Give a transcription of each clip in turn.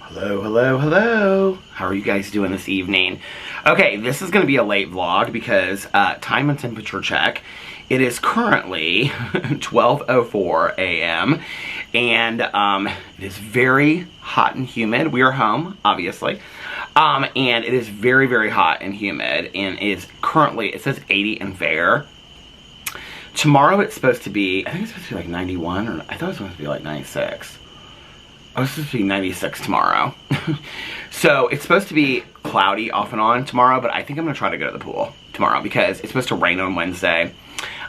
Hello, hello, hello. How are you guys doing this evening? Okay, this is going to be a late vlog because time and temperature check. It is currently 12:04 a.m. and it is very hot and humid. We are home, obviously. And it is very, very hot and humid, and it is currently, it says 80 and fair. Tomorrow it's supposed to be, I think it's supposed to be like 91, or I thought it was supposed to be like 96. Oh, it's supposed to be 96 tomorrow. So it's supposed to be cloudy off and on tomorrow, but I think I'm going to try to go to the pool tomorrow because it's supposed to rain on Wednesday.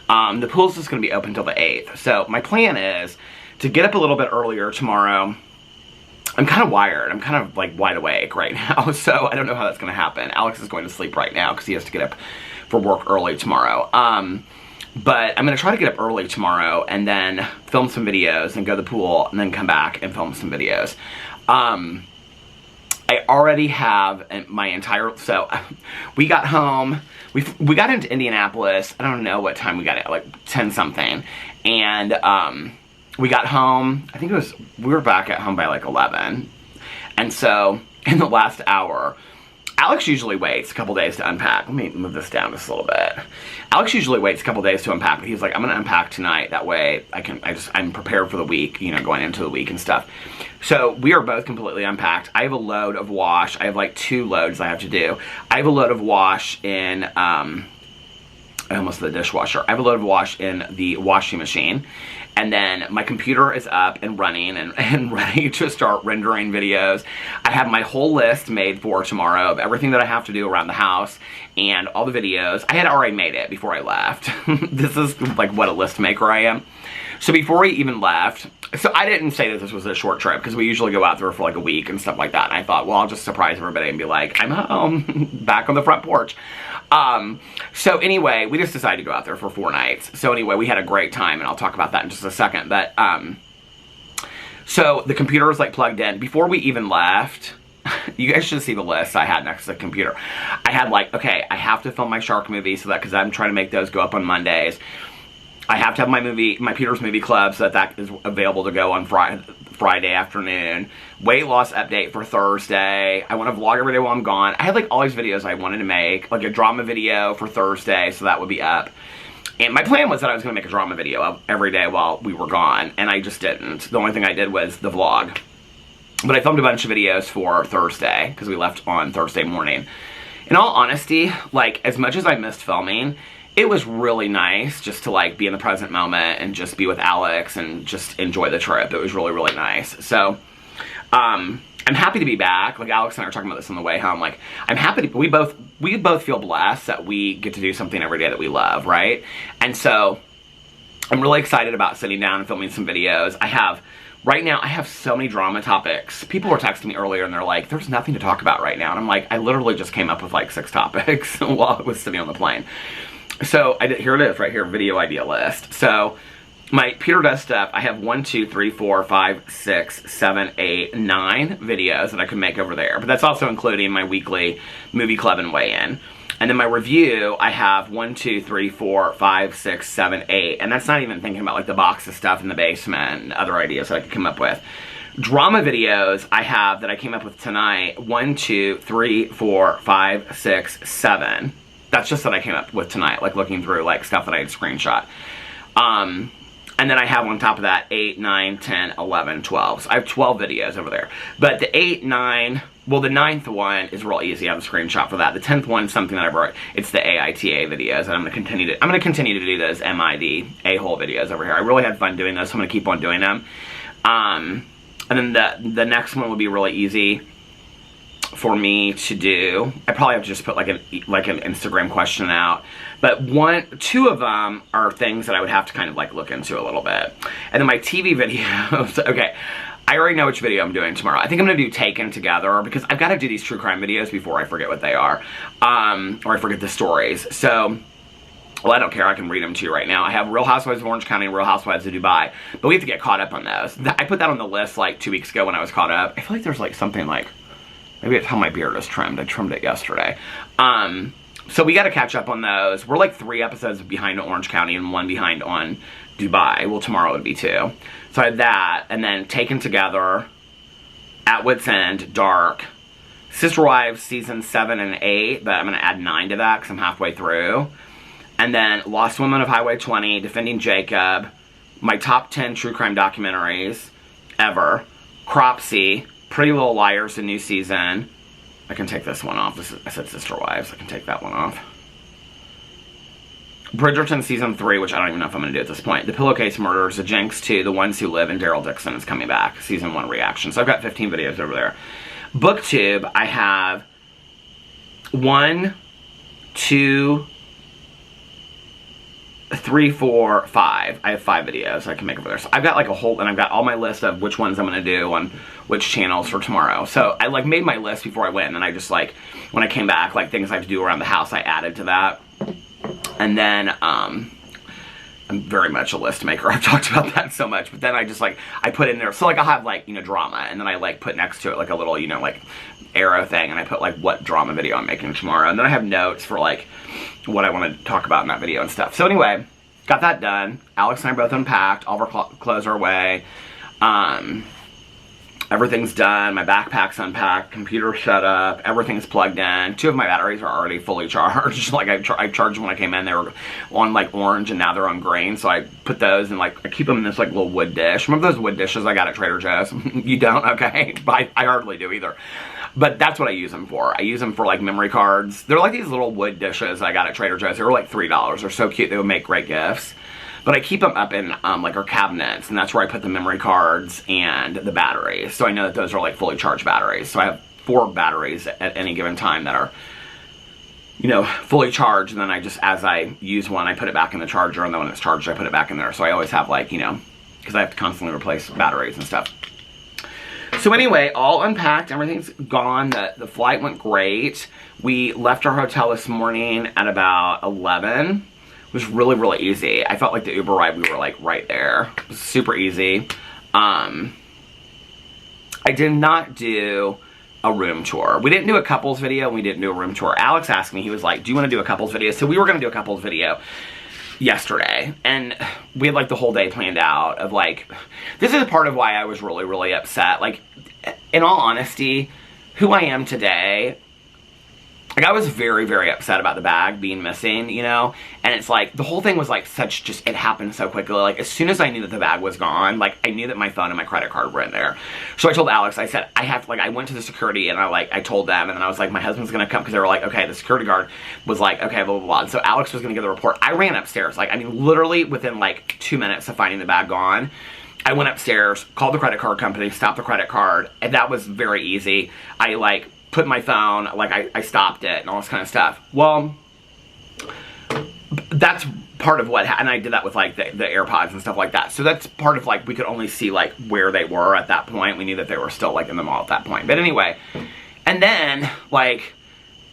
The pool's just going to be open until the 8th. So my plan is to get up a little bit earlier tomorrow. I'm kind of wired. I'm kind of like wide awake right now, so I don't know how that's going to happen. Alex is going to sleep right now because he has to get up for work early tomorrow. But I'm going to try to get up early tomorrow and then film some videos and go to the pool and then come back and film some videos. I already have my entire, so we got home, we got into Indianapolis, I don't know what time we got it, like 10 something, and we got home, I think it was, we were back at home by like 11, and so in the last hour, Alex usually waits a couple days to unpack. Let me move this down just a little bit. Alex usually waits a couple days to unpack, but he was like, I'm gonna unpack tonight, that way I'm prepared for the week, you know, going into the week and stuff. So we are both completely unpacked. I have a load of wash. I have like 2 loads I have to do. I have a load of wash in, almost the dishwasher. I have a load of wash in the washing machine. And then my computer is up and running and ready to start rendering videos. I have my whole list made for tomorrow of everything that I have to do around the house and all the videos. I had already made it before I left. This is like what a list maker I am. So before we even left, so I didn't say that this was a short trip because we usually go out there for like a week and stuff like that. And I thought, well, I'll just surprise everybody and be like, I'm home, back on the front porch. So anyway, we just decided to go out there for 4 nights. So anyway, we had a great time, and I'll talk about that in just a second. But, so the computer was like plugged in. Before we even left, you guys should see the list I had next to the computer. I had like, okay, I have to film my shark movie so that, because I'm trying to make those go up on Mondays. I have to have my Peter's Movie Club so that is available to go on Friday afternoon. Weight loss update for Thursday. I want to vlog every day while I'm gone. I had like all these videos I wanted to make, like a drama video for Thursday, so that would be up. And my plan was that I was going to make a drama video every day while we were gone, and I just didn't. The only thing I did was the vlog. But I filmed a bunch of videos for Thursday, because we left on Thursday morning. In all honesty, like, as much as I missed filming, it was really nice just to like be in the present moment and just be with Alex and just enjoy the trip. It was really, really nice. So, I'm happy to be back. Like Alex and I were talking about this on the way home. Like, I'm happy to, we both feel blessed that we get to do something every day that we love, right? And so, I'm really excited about sitting down and filming some videos. Right now, I have so many drama topics. People were texting me earlier and they're like, there's nothing to talk about right now. And I'm like, I literally just came up with like 6 topics while I was sitting on the plane. So, here it is, right here, video idea list. So, my Peter Does Stuff, I have 1, 2, 3, 4, 5, 6, 7, 8, 9 videos that I could make over there. But that's also including my weekly movie club and weigh-in. And then my review, I have 1, 2, 3, 4, 5, 6, 7, 8. And that's not even thinking about like the box of stuff in the basement and other ideas that I could come up with. Drama videos I have that I came up with tonight, 1, 2, 3, 4, 5, 6, 7. That's just that I came up with tonight, like looking through like stuff that I had screenshot. And then I have on top of that 8, 9, 10, 11, 12. So I have 12 videos over there. But the 8, 9, well the 9th one is real easy. I have a screenshot for that. The 10th one is something that I wrote. It's the AITA videos, and I'm gonna continue to do those MID a-hole videos over here. I really had fun doing those, so I'm gonna keep on doing them. And then the next one will be really easy for me to do. I probably have to just put like an Instagram question out. But 2 of them are things that I would have to kind of like look into a little bit. And then my TV videos, okay, I already know which video I'm doing tomorrow. I think I'm gonna do Taken Together because I've got to do these true crime videos before I forget what they are. Or I forget the stories. So, well, I don't care, I can read them to you right now. I have Real Housewives of Orange County and Real Housewives of Dubai. But we have to get caught up on those. I put that on the list like 2 weeks ago when I was caught up. I feel like there's like something like, maybe it's how my beard is trimmed. I trimmed it yesterday. So we got to catch up on those. We're like 3 episodes behind on Orange County and 1 behind on Dubai. Well, tomorrow would be 2. So I had that, and then Taken Together, At Wit's End, Dark, Sister Wives season 7 and 8, but I'm going to add 9 to that because I'm halfway through. And then Lost Women of Highway 20, Defending Jacob, my top 10 true crime documentaries ever, Cropsy, Pretty Little Liars, the new season. I can take this one off. I said Sister Wives. I can take that one off. Bridgerton season 3, which I don't even know if I'm going to do at this point. The Pillowcase Murders, The Jinx 2, The Ones Who Live, and Daryl Dixon is coming back. Season 1 reaction. So I've got 15 videos over there. BookTube, I have 1, 2, 3, 4, 5. I have 5 videos I can make over there. So I've got like a whole, and I've got all my list of which ones I'm going to do on which channels for tomorrow. So I like made my list before I went, and then I just like, when I came back, like things I have to do around the house, I added to that. And then, I'm very much a list maker. I've talked about that so much. But then I just, like, I put in there. So, like, I'll have, like, you know, drama. And then I, like, put next to it, like, a little, you know, like, arrow thing. And I put, like, what drama video I'm making tomorrow. And then I have notes for, like, what I want to talk about in that video and stuff. So, anyway, got that done. Alex and I both unpacked. All of our clothes are away. Everything's done. My backpack's unpacked. Computer set up. Everything's plugged in. 2 of my batteries are already fully charged. Like I charged them when I came in. They were on like orange, and now they're on green. So I put those in like, I keep them in this like little wood dish. Remember those wood dishes I got at Trader Joe's? You don't? Okay. I hardly do either. But that's what I use them for. I use them for like memory cards. They're like these little wood dishes I got at Trader Joe's. They were like $3. They're so cute. They would make great gifts. But I keep them up in like our cabinets, and that's where I put the memory cards and the batteries. So I know that those are like fully charged batteries. So I have 4 batteries at any given time that are, you know, fully charged. And then I just, as I use one, I put it back in the charger, and then when it's charged, I put it back in there. So I always have like, you know, because I have to constantly replace batteries and stuff. So anyway, all unpacked, everything's gone. The flight went great. We left our hotel this morning at about 11. It was really, really easy. I felt like the Uber ride, we were like right there. It was super easy. I did not do a room tour. We didn't do a couples video, and we didn't do a room tour. Alex asked me, he was like, do you want to do a couples video? So we were going to do a couples video yesterday, and we had like the whole day planned out of like, this is part of why I was really, really upset. Like, in all honesty, who I am today, like, I was very, very upset about the bag being missing, you know? And it's like, the whole thing was like such just, it happened so quickly. Like, as soon as I knew that the bag was gone, like, I knew that my phone and my credit card were in there. So I told Alex, I said, I have to, like, I went to the security, and I told them, and then I was like, my husband's gonna come, because they were like, okay, the security guard was like, okay, blah, blah, blah. And so Alex was gonna give the report. I ran upstairs. Like, I mean, literally within like 2 minutes of finding the bag gone, I went upstairs, called the credit card company, stopped the credit card, and that was very easy. I, like, put my phone, like, I stopped it and all this kind of stuff. Well, that's part of what, and I did that with, like, the AirPods and stuff like that. So that's part of, like, we could only see, like, where they were at that point. We knew that they were still, like, in the mall at that point. But anyway, and then, like,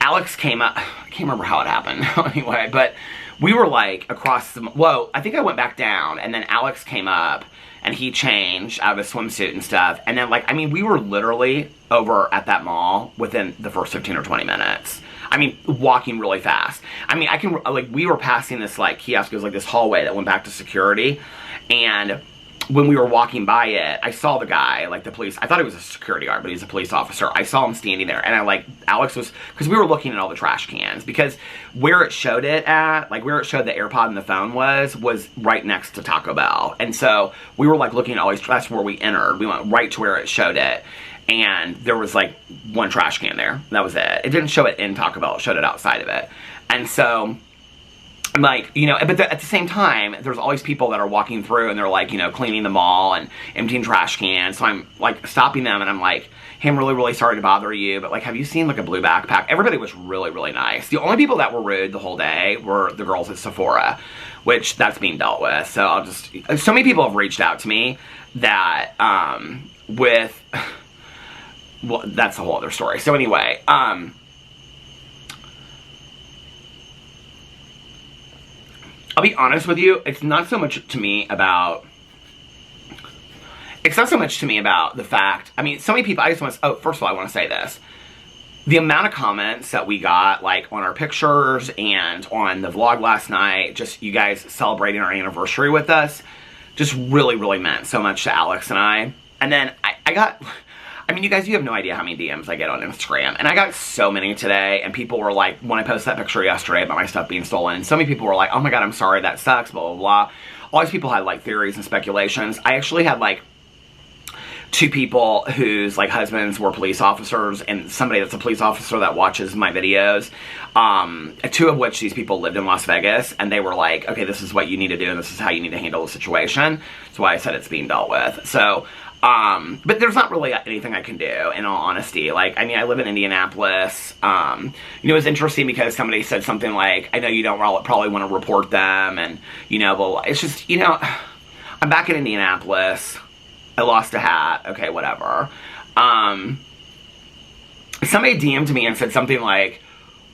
Alex came up, I can't remember how it happened, anyway, but we were, like, across the, whoa, I think I went back down, and then Alex came up, and he changed out of his swimsuit and stuff. And then, like, I mean, we were literally over at that mall within the first 15 or 20 minutes. I mean, walking really fast. I mean, I can, like, we were passing this, like, kiosk. It was, like, this hallway that went back to security. And when we were walking by it, I saw the guy, like, the police. I thought he was a security guard, but he's a police officer. I saw him standing there. And I, like, Alex was, because we were looking at all the trash cans. Because where it showed it at, like, where it showed the AirPod and the phone was right next to Taco Bell. And so we were, like, looking at all these, that's where we entered. We went right to where it showed it. And there was, like, one trash can there. That was it. It didn't show it in Taco Bell. It showed it outside of it. And so, I'm like, you know, but at the same time, there's all these people that are walking through, and they're, like, you know, cleaning the mall and emptying trash cans. So I'm, like, stopping them, and I'm like, hey, I'm really, really sorry to bother you, but, like, have you seen, like, a blue backpack? Everybody was really, really nice. The only people that were rude the whole day were the girls at Sephora, which that's being dealt with. So I'll just, so many people have reached out to me that, with, well, that's a whole other story. So anyway, I'll be honest with you, it's not so much to me about the fact, I mean, so many people, I just want to, oh, first of all, I want to say this. The amount of comments that we got, like, on our pictures and on the vlog last night, just you guys celebrating our anniversary with us, just really, really meant so much to Alex and I. And then I mean, you guys, you have no idea how many DMs I get on Instagram. And I got so many today, and people were like, when I posted that picture yesterday about my stuff being stolen, and so many people were like, oh my god, I'm sorry, that sucks, blah, blah, blah. All these people had like theories and speculations. I actually had like 2 people whose like husbands were police officers, and somebody that's a police officer that watches my videos, 2 of which these people lived in Las Vegas, and they were like, okay, this is what you need to do, and this is how you need to handle the situation. That's why I said it's being dealt with. So, but there's not really anything I can do, in all honesty. Like, I mean, I live in Indianapolis. You know, it was interesting because somebody said something like, I know you don't probably want to report them, and, you know, but it's just, you know, I'm back in Indianapolis. I lost a hat. Okay, whatever. Somebody DM'd me and said something like,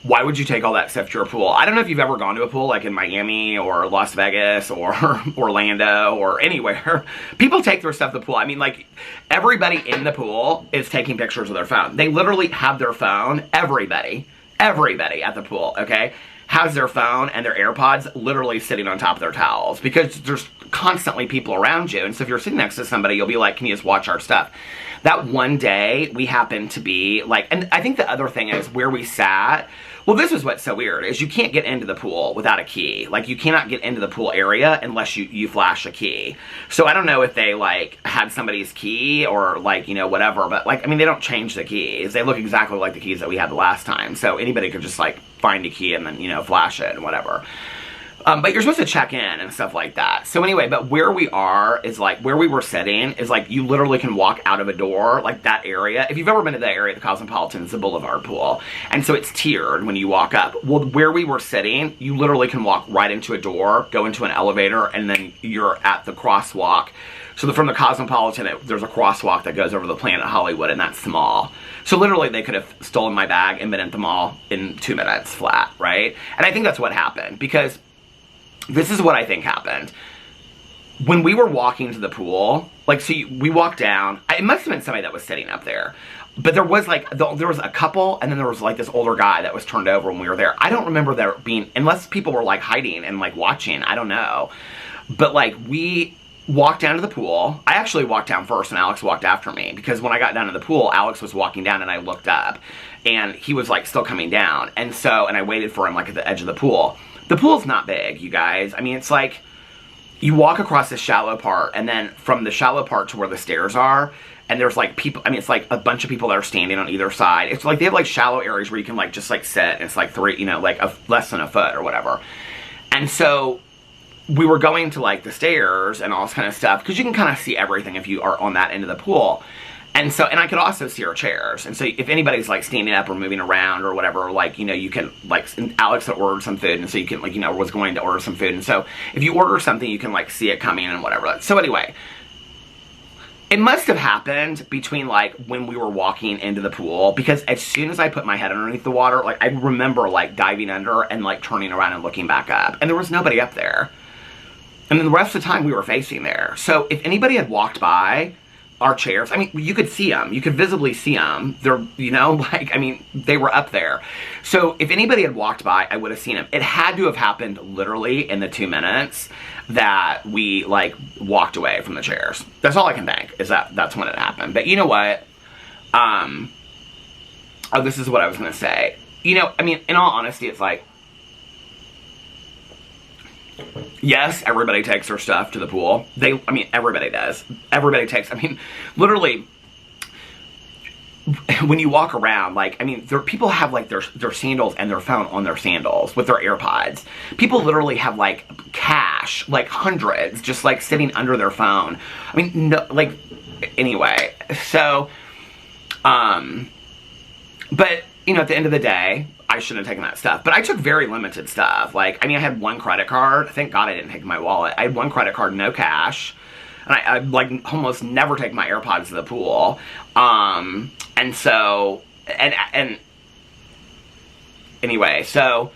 why would you take all that stuff to your pool? I don't know if you've ever gone to a pool like in Miami or Las Vegas or Orlando or anywhere. People take their stuff to the pool. I mean, like, everybody in the pool is taking pictures with their phone. They literally have their phone. Everybody at the pool, okay, has their phone and their AirPods literally sitting on top of their towels because there's constantly people around you. And so if you're sitting next to somebody, you'll be like, can you just watch our stuff? That one day, we happened to be like, and I think the other thing is where we sat. Well, this is what's so weird, is you can't get into the pool without a key. Like, you cannot get into the pool area unless you flash a key. So I don't know if they, like, had somebody's key or, like, you know, whatever. But, like, I mean, they don't change the keys. They look exactly like the keys that we had the last time. So anybody could just, like, find a key and then, you know, flash it and whatever. But you're supposed to check in and stuff like that. So anyway, but where we are is like, where we were sitting is like, you literally can walk out of a door, like that area. If you've ever been to that area, the Cosmopolitan, it's the Boulevard pool. And so it's tiered when you walk up. Well, where we were sitting, you literally can walk right into a door, go into an elevator, and then you're at the crosswalk. So from the Cosmopolitan, there's a crosswalk that goes over the Planet Hollywood, and that's the mall. So literally, they could have stolen my bag and been at the mall in 2 minutes flat, right? And I think that's what happened, because this is what I think happened. When we were walking to the pool, like, so we walked down. It must have been somebody that was sitting up there. But there was, like, there was a couple, and then there was, like, this older guy that was turned over when we were there. I don't remember there being, unless people were, like, hiding and, like, watching. I don't know. But, like, we walked down to the pool. I actually walked down first, and Alex walked after me. Because when I got down to the pool, Alex was walking down, and I looked up. And he was, like, still coming down. And so, and I waited for him, like, at the edge of the pool. The pool's not big, you guys. I mean, it's like, you walk across this shallow part, and then from the shallow part to where the stairs are, and there's, like, people, I mean, it's, like, a bunch of people that are standing on either side. It's, like, they have, like, shallow areas where you can, like, just, like, sit, and it's, like, you know, like, less than a foot or whatever. And so, we were going to, like, the stairs and all this kind of stuff, because you can kind of see everything if you are on that end of the pool. And so, and I could also see our chairs. And so if anybody's, like, standing up or moving around or whatever, like, you know, you can, like, Alex had ordered some food, and so you can, like, you know, was going to order some food. And so if you order something, you can, like, see it coming and whatever. So anyway, it must have happened between, like, when we were walking into the pool, because as soon as I put my head underneath the water, like, I remember, like, diving under and, like, turning around and looking back up. And there was nobody up there. And then the rest of the time, we were facing there. So if anybody had walked by our chairs, I mean, you could see them. You could visibly see them. They're, you know, like, I mean, they were up there. So if anybody had walked by, I would have seen them. It had to have happened literally in the 2 minutes that we, like, walked away from the chairs. That's all I can think, is that's when it happened. But you know what? Oh, this is what I was going to say. You know, I mean, in all honesty, it's like, yes, everybody takes their stuff to the pool. I mean, everybody does. Everybody takes, I mean, literally, when you walk around, like, I mean, people have, like, their sandals and their phone on their sandals with their AirPods. People literally have, like, cash, like, hundreds, just, like, sitting under their phone. I mean, no, like, anyway, so, but, you know, at the end of the day, I shouldn't have taken that stuff. But I took very limited stuff. Like, I mean, I had one credit card. Thank God I didn't take my wallet. I had one credit card, no cash. And I like, almost never take my AirPods to the pool. And so, and anyway, so,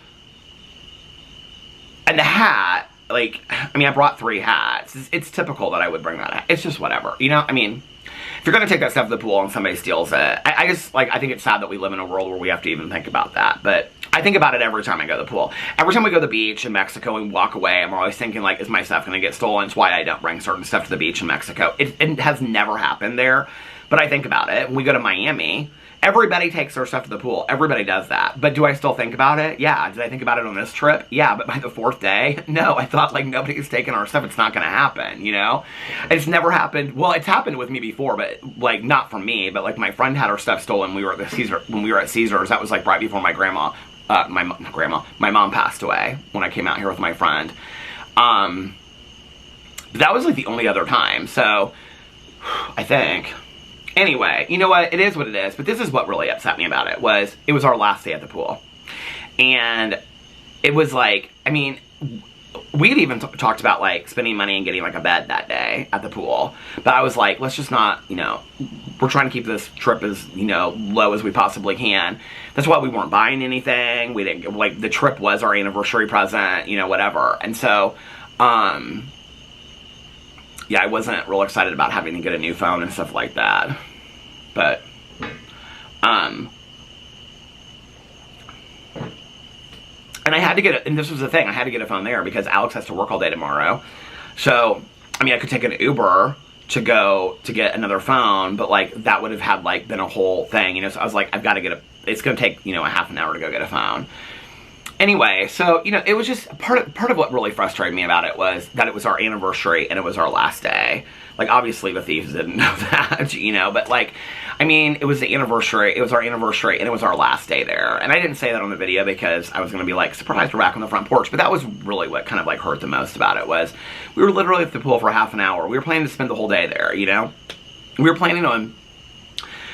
and the hat, like, I mean, I brought 3 hats. It's typical that I would bring that hat. It's just whatever, you know? I mean, if you're going to take that stuff to the pool and somebody steals it, I just, like, I think it's sad that we live in a world where we have to even think about that. But I think about it every time I go to the pool. Every time we go to the beach in Mexico and walk away, I'm always thinking, like, is my stuff going to get stolen? It's why I don't bring certain stuff to the beach in Mexico. It has never happened there, but I think about it. When we go to Miami, everybody takes their stuff to the pool. Everybody does that. But do I still think about it? Yeah. Did I think about it on this trip? Yeah. But by the 4th day, no. I thought, like, nobody's taking our stuff. It's not going to happen, you know? It's never happened. Well, it's happened with me before, but, like, not from me. But, like, my friend had her stuff stolen when we were at Caesars. That was, like, right before my mom passed away when I came out here with my friend. That was, like, the only other time. So, I think... Anyway, you know what? It is what it is. But this is what really upset me about it. It was our last day at the pool. And it was like, I mean, we had even talked about, like, spending money and getting, like, a bed that day at the pool. But I was like, let's just not, you know, we're trying to keep this trip as, you know, low as we possibly can. That's why we weren't buying anything. We didn't, like, the trip was our anniversary present, you know, whatever. And so, yeah, I wasn't real excited about having to get a new phone and stuff like that. But, and I had to get and this was the thing, I had to get a phone there because Alex has to work all day tomorrow. So, I mean, I could take an Uber to go to get another phone, but, like, that would have had, like, been a whole thing, you know? So I was like, I've got to get it's going to take, you know, a half an hour to go get a phone. Anyway, so, you know, it was just, part of what really frustrated me about it was that it was our anniversary and it was our last day. Like, obviously the thieves didn't know that, you know, but, like, I mean, it was our anniversary, and it was our last day there. And I didn't say that on the video because I was going to be like, surprise, we're back on the front porch. But that was really what kind of, like, hurt the most about it was we were literally at the pool for half an hour. We were planning to spend the whole day there, you know? We were planning on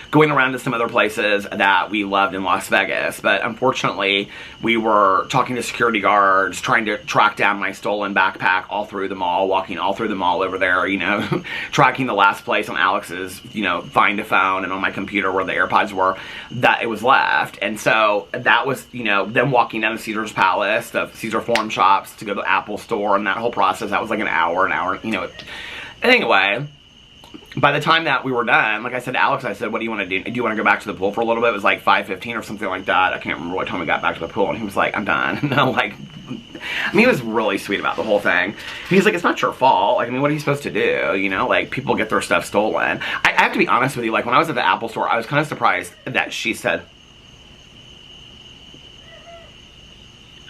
going around to some other places that we loved in Las Vegas, but unfortunately, we were talking to security guards, trying to track down my stolen backpack all through the mall, walking all through the mall over there, you know, tracking the last place on Alex's, you know, find a phone, and on my computer where the AirPods were, that it was left. And so, that was, you know, then walking down to Caesar's Palace, the Caesar Forum shops, to go to the Apple store, and that whole process, that was like an hour, you know. Anyway, by the time that we were done, like I said to Alex, I said, what do you want to do? Do you want to go back to the pool for a little bit? It was like 5:15 or something like that. I can't remember what time we got back to the pool. And he was like, I'm done. And I'm like, I mean, he was really sweet about the whole thing. He's like, it's not your fault. Like, I mean, what are you supposed to do? You know, like, people get their stuff stolen. I have to be honest with you. Like, when I was at the Apple store, I was kind of surprised that she said,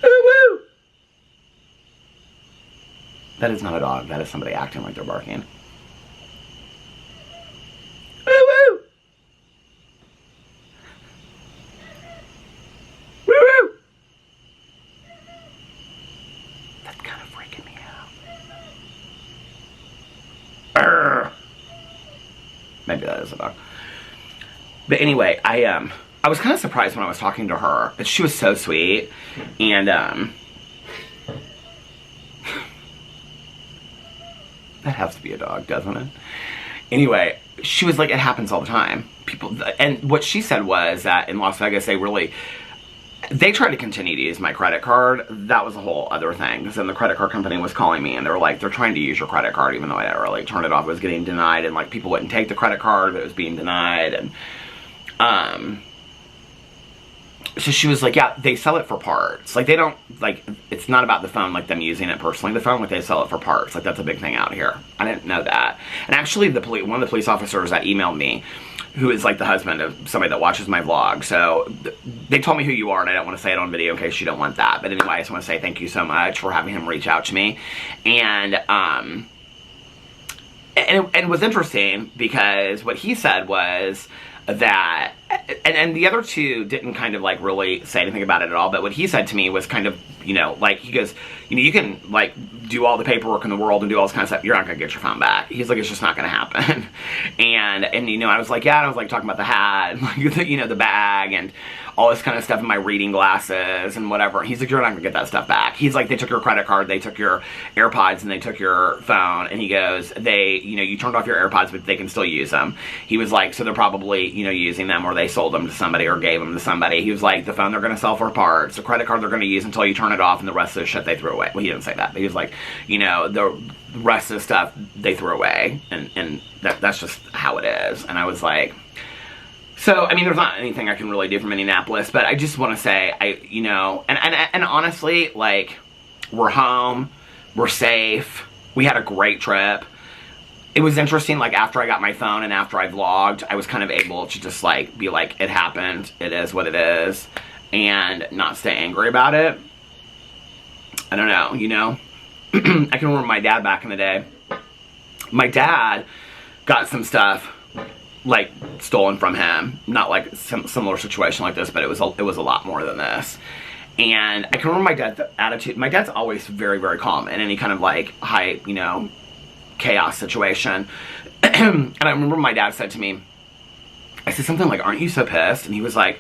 ooh, woo. That is not a dog. That is somebody acting like they're barking. Maybe that is a dog. But anyway, I was kind of surprised when I was talking to her. She was so sweet. And, that has to be a dog, doesn't it? Anyway, she was like, it happens all the time. People, and what she said was that in Las Vegas, they tried to continue to use my credit card. That was a whole other thing. Because then the credit card company was calling me and they were like, they're trying to use your credit card even though I never really turned it off. It was getting denied and, like, people wouldn't take the credit card, but it was being denied. And, so she was like, yeah, they sell it for parts. Like, they don't, like, it's not about the phone, like, them using it personally. The phone, like, they sell it for parts. Like, that's a big thing out here. I didn't know that. And actually, one of the police officers that emailed me, who is, like, the husband of somebody that watches my vlog. So, they told me who you are, and I don't want to say it on video in case you don't want that. But anyway, I just want to say thank you so much for having him reach out to me. And, it was interesting because what he said was that, and the other two didn't kind of, like, really say anything about it at all, but what he said to me was kind of, you know, like, he goes, you know, you can, like, do all the paperwork in the world and do all this kind of stuff, you're not gonna get your phone back. He's like, it's just not gonna happen. and you know, I was like, yeah, and I was, like, talking about the hat, and, like, you know, the bag, and all this kind of stuff in my reading glasses and whatever. He's like, you're not gonna get that stuff back. He's like, they took your credit card, they took your AirPods, and they took your phone, and he goes, you know, you turned off your AirPods, but they can still use them. He was like, so they're probably, you know, using them, or they sold them to somebody or gave them to somebody. He was like, the phone they're gonna sell for parts, the credit card they're gonna use until you turn it off, and the rest of the shit they threw away. Well, he didn't say that, but he was like, you know, the rest of the stuff they threw away, and that's just how it is. And I was like, so, I mean, there's not anything I can really do from Indianapolis, but I just want to say, you know, and honestly, like, we're home, we're safe, we had a great trip. It was interesting, like, after I got my phone and after I vlogged, I was kind of able to just, like, be like, it happened, it is what it is, and not stay angry about it. I don't know, you know? I can remember my dad back in the day. My dad got some stuff, like, stolen from him. Not like some similar situation like this, but it was a lot more than this. And I can remember my dad's attitude. My dad's always very, very calm in any kind of, like, high, you know, chaos situation. And I remember my dad said to me, I said something like, aren't you so pissed? And he was like,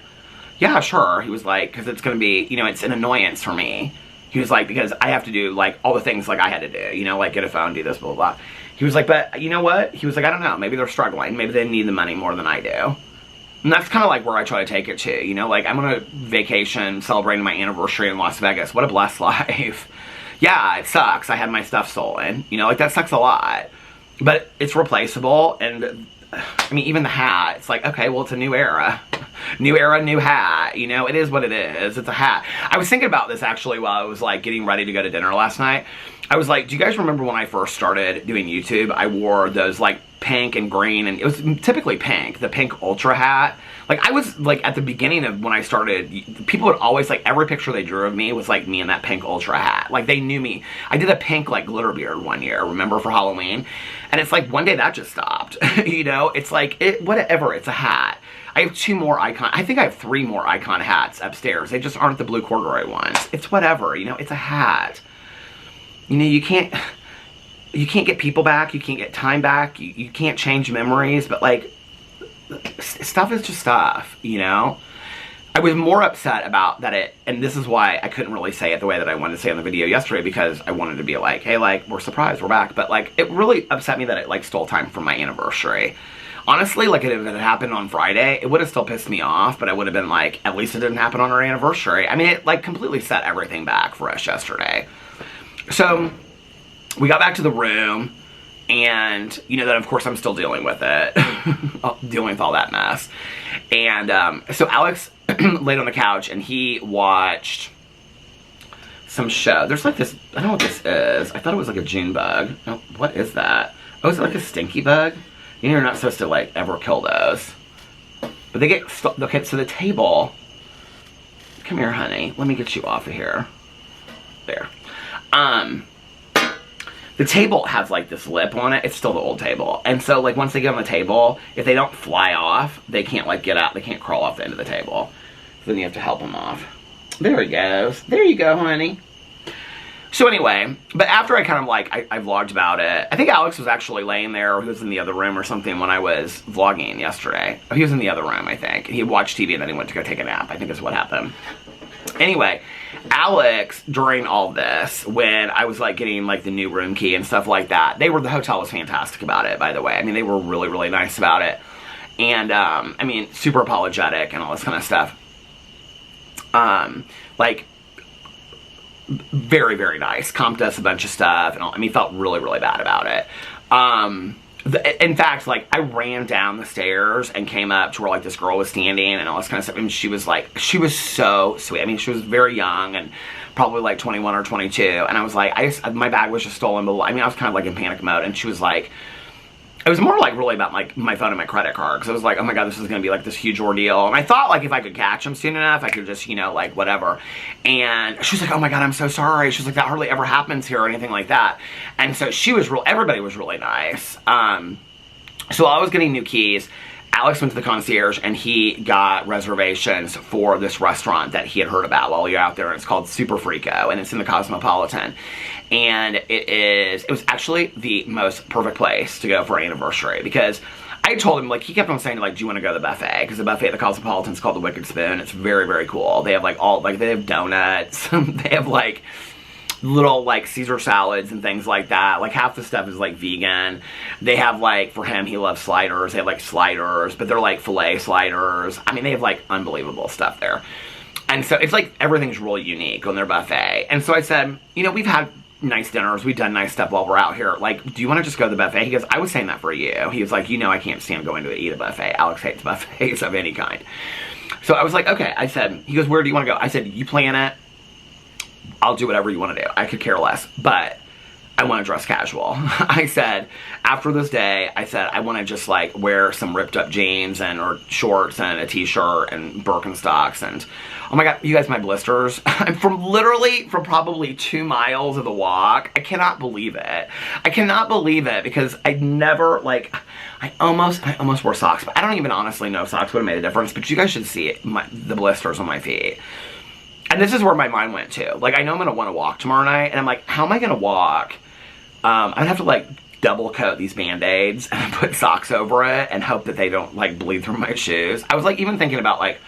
yeah, sure. He was like, because it's going to be, you know, it's an annoyance for me. He was like, because I have to do, like, all the things, like, I had to do, you know, like, get a phone, do this, blah, blah, blah. He was like, but, you know what? He was like, I don't know. Maybe they're struggling. Maybe they need the money more than I do. And that's kind of, like, where I try to take it to, you know? Like, I'm on a vacation celebrating my anniversary in Las Vegas. What a blessed life. Yeah, it sucks. I had my stuff stolen. You know, like, that sucks a lot. But it's replaceable, and, I mean, even the hat, it's like, okay, well, it's a new era. New era, new hat. You know, it is what it is. It's a hat. I was thinking about this, actually, while I was, like, getting ready to go to dinner last night. I was like, do you guys remember when I first started doing YouTube? I wore those, like, pink and green, and it was typically pink, the pink ultra hat. Like, I was, like, at the beginning of when I started, people would always, like, every picture they drew of me was, like, me in that pink ultra hat. Like, they knew me. I did a pink, like, glitter beard one year, remember, for Halloween? And it's like, one day that just stopped, you know? It's like, whatever, it's a hat. I have 2 more icon, I think I have 3 more icon hats upstairs. They just aren't the blue corduroy ones. It's whatever, you know, it's a hat. You know, you can't get people back, you can't get time back, you can't change memories, but, like, stuff is just stuff, you know? I was more upset about that and this is why I couldn't really say it the way that I wanted to say in the video yesterday, because I wanted to be like, hey, like, we're surprised, we're back, but, like, it really upset me that it, like, stole time from my anniversary. Honestly, like, if it had happened on Friday, it would have still pissed me off, but I would have been like, at least it didn't happen on our anniversary. I mean, it, like, completely set everything back for us yesterday. So, we got back to the room, and, you know, then of course I'm still dealing with it. Dealing with all that mess. And, so Alex laid on the couch, and he watched some show. There's, like, this, I don't know what this is. I thought it was, like, a June bug. Oh, what is that? Oh, is it, like, a stinky bug? You know, you're not supposed to, like, ever kill those. But they get, okay, so the table, come here, honey. Let me get you off of here. There. The table has, like, this lip on it. It's still the old table. And so, like, once they get on the table, if they don't fly off, they can't, like, get out. They can't crawl off the end of the table. So then you have to help them off. There he goes. There you go, honey. So anyway, but after I kind of, like, I vlogged about it, I think Alex was actually laying there, or he was in the other room or something when I was vlogging yesterday. Oh, he was in the other room, I think. He watched TV and then he went to go take a nap, I think is what happened. Anyway, Alex, during all this, when I was, like, getting, like, the new room key and stuff like that, the hotel was fantastic about it, by the way. I mean, they were really, really nice about it. And, I mean, super apologetic and all this kind of stuff. Like, very, very nice. Comped us a bunch of stuff and all. I mean, felt really, really bad about it. In fact, like, I ran down the stairs and came up to where, like, this girl was standing and all this kind of stuff. And she was, like, she was so sweet. I mean, she was very young and probably, like, 21 or 22. And I was like, my bag was just stolen. But, I mean, I was kind of, like, in panic mode. And she was like, it was more, like, really about, like, my phone and my credit card. Because I was like, oh my god, this is going to be, like, this huge ordeal. And I thought, like, if I could catch him soon enough, I could just, you know, like, whatever. And she was like, oh my god, I'm so sorry. She was like, that hardly ever happens here or anything like that. And so she was everybody was really nice. So I was getting new keys. Alex went to the concierge and he got reservations for this restaurant that he had heard about while we were out there, and it's called Super Frico, and it's in the Cosmopolitan. And it was actually the most perfect place to go for an anniversary, because I told him, like, he kept on saying, like, do you want to go to the buffet? Because the buffet at the Cosmopolitan is called the Wicked Spoon. It's very, very cool. They have, like, they have donuts. They have, like, little, like, Caesar salads and things like that. Like, half the stuff is, like, vegan. They have, like, for him, he loves sliders. They have, like, sliders, but they're, like, filet sliders. I mean, they have, like, unbelievable stuff there. And so it's, like, everything's really unique on their buffet. And so I said, you know, we've had nice dinners. We've done nice stuff while we're out here. Like, do you want to just go to the buffet? He goes, I was saying that for you. He was like, you know I can't stand going to eat a buffet. Alex hates buffets of any kind. So I was like, okay. I said, he goes, where do you want to go? I said, you plan it. I'll do whatever you want to do. I could care less. But I want to dress casual. I said, after this day, I said, I want to just like wear some ripped up jeans and or shorts and a t-shirt and Birkenstocks and, oh my God, you guys, my blisters. from probably 2 miles of the walk. I cannot believe it. I cannot believe it because I never, like, I almost wore socks, but I don't even honestly know if socks would have made a difference, but you guys should see it, the blisters on my feet. And this is where my mind went to. Like, I know I'm going to want to walk tomorrow night, and I'm like, how am I going to walk? I'm going to have to, like, double coat these Band-Aids and put socks over it and hope that they don't, like, bleed through my shoes. I was, like, even thinking about, like,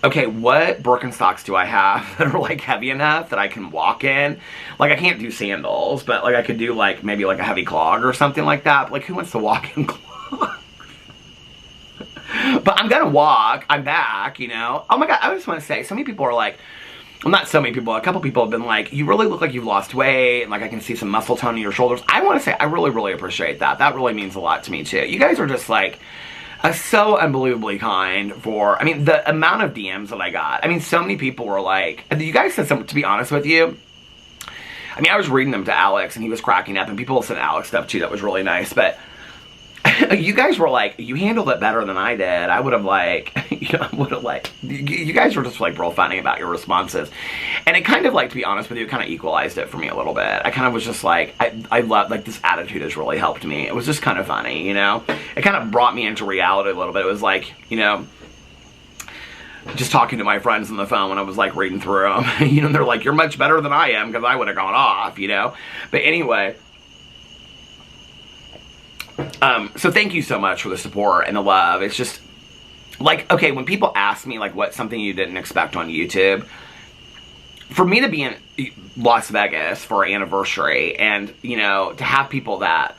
okay, what Birkenstocks do I have that are, like, heavy enough that I can walk in? Like, I can't do sandals, but, like, I could do, like, maybe, like, a heavy clog or something like that. But, like, who wants to walk in clogs? But I'm going to walk. I'm back, you know? Oh, my God, I just want to say, so many people are, like, well, not so many people, a couple people have been like, you really look like you've lost weight, and like I can see some muscle tone in your shoulders. I want to say, I really, really appreciate that. That really means a lot to me too. You guys are just like, so unbelievably kind for, I mean, the amount of DMs that I got. I mean, so many people were like, you guys said something, to be honest with you, I mean, I was reading them to Alex, and he was cracking up, and people sent Alex stuff too that was really nice, but you guys were like, you handled it better than I did. I would have like, you guys were just like real funny about your responses. And it kind of like, to be honest with you, it kind of equalized it for me a little bit. I kind of was just like, I love, like this attitude has really helped me. It was just kind of funny, you know? It kind of brought me into reality a little bit. It was like, you know, just talking to my friends on the phone when I was like reading through them, you know, they're like, you're much better than I am because I would have gone off, you know? But anyway, so thank you so much for the support and the love. It's just, like, okay, when people ask me, like, what's something you didn't expect on YouTube, for me to be in Las Vegas for our anniversary and, you know, to have people that,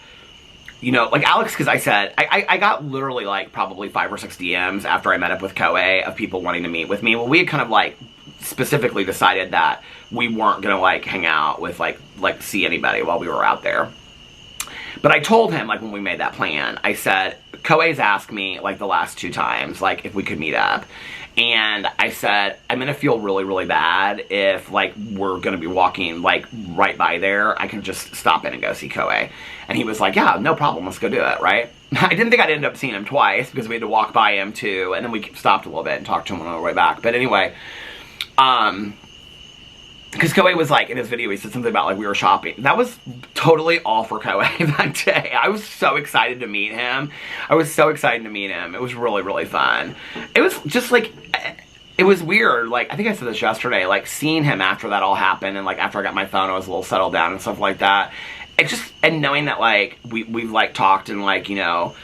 you know, like Alex, because I said, I got literally, like, probably 5 or 6 DMs after I met up with Koei of people wanting to meet with me. Well, we had kind of, like, specifically decided that we weren't going to, like, hang out with, like, see anybody while we were out there. But I told him, like, when we made that plan, I said, Koei's asked me, like, the last 2 times, like, if we could meet up. And I said, I'm going to feel really, really bad if, like, we're going to be walking, like, right by there. I can just stop in and go see Koei. And he was like, yeah, no problem. Let's go do it, right? I didn't think I'd end up seeing him twice because we had to walk by him, too. And then we stopped a little bit and talked to him on our way back. But anyway, because Koei was like, in his video, he said something about, like, we were shopping. That was totally all for Koei that day. I was so excited to meet him. It was really, really fun. It was just, like, it was weird. Like, I think I said this yesterday, like, seeing him after that all happened, and, like, after I got my phone, I was a little settled down and stuff like that. It just, and knowing that, like, we've, like, talked and, like, you know,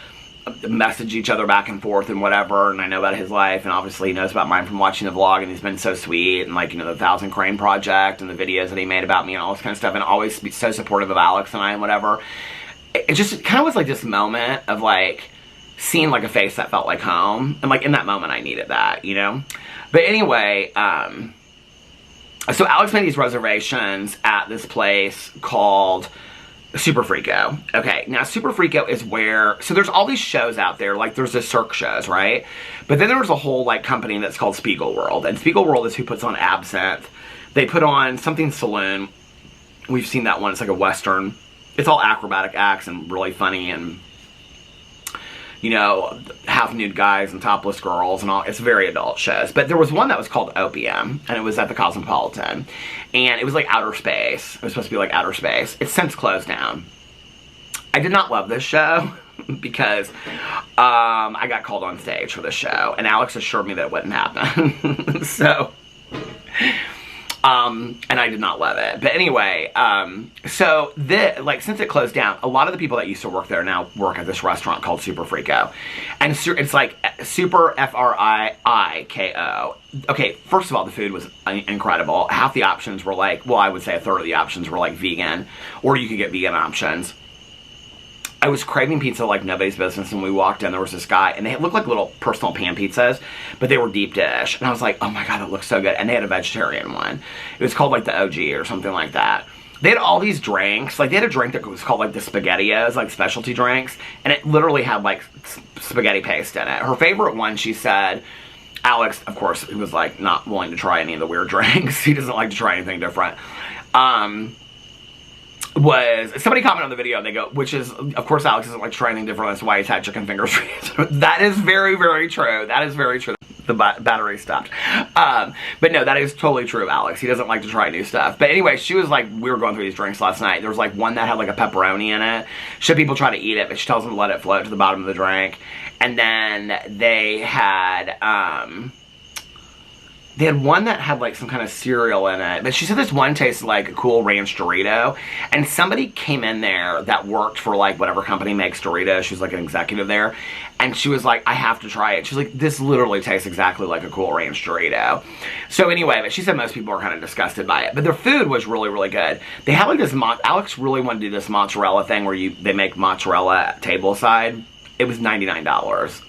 message each other back and forth and whatever, and I know about his life, and obviously he knows about mine from watching the vlog, and he's been so sweet, and like, you know, the 1,000 Crane Project, and the videos that he made about me and all this kind of stuff, and always be so supportive of Alex and I and whatever. It just kind of was like this moment of like, seeing like a face that felt like home, and like in that moment I needed that, you know? But anyway, so Alex made these reservations at this place called Super Freako. Okay, now Super Freako is where, so there's all these shows out there, like there's the Cirque shows, right? But then there's a whole like company that's called Spiegel World, and Spiegel World is who puts on Absinthe. They put on something Saloon. We've seen that one, it's like a Western. It's all acrobatic acts and really funny and, you know, half-nude guys and topless girls and all. It's very adult shows. But there was one that was called Opium, and it was at the Cosmopolitan. And it was like outer space. It was supposed to be like outer space. It's since closed down. I did not love this show because I got called on stage for this show. And Alex assured me that it wouldn't happen. So, and I did not love it. But anyway, so like, since it closed down, a lot of the people that used to work there now work at this restaurant called Super Freako. And it's like Super F-R-I-I-K-O. Okay, first of all, the food was incredible. Half the options were like, well, I would say a third of the options were like vegan, or you could get vegan options. I was craving pizza like nobody's business, and we walked in, there was this guy, and they looked like little personal pan pizzas, but they were deep dish, and I was like, oh my god, that looks so good, and they had a vegetarian one. It was called like the OG or something like that. they had all these drinks. Like, they had a drink that was called, like, the SpaghettiOs, like, specialty drinks. And it literally had, like, spaghetti paste in it. Her favorite one, she said, Alex, of course, he was, like, not willing to try any of the weird drinks. He doesn't like to try anything different. Was, somebody commented on the video, and they go, which is, of course, Alex doesn't like to try anything different. That's why he's had chicken fingers for years. That is very, very true. That is very true. The battery stopped. But no, that is totally true of Alex. He doesn't like to try new stuff. But anyway, she was like, we were going through these drinks last night. There was like one that had like a pepperoni in it. Should people try to eat it, but she tells them to let it float to the bottom of the drink. And then they had one that had like some kind of cereal in it. But she said this one tasted like a Cool Ranch Dorito. And somebody came in there that worked for like whatever company makes Doritos. She was like an executive there. And she was like, I have to try it. She's like, this literally tastes exactly like a Cool Ranch Dorito. So anyway, but she said most people are kind of disgusted by it. But their food was really, really good. They had like this, Alex really wanted to do this mozzarella thing where they make mozzarella tableside. It was $99.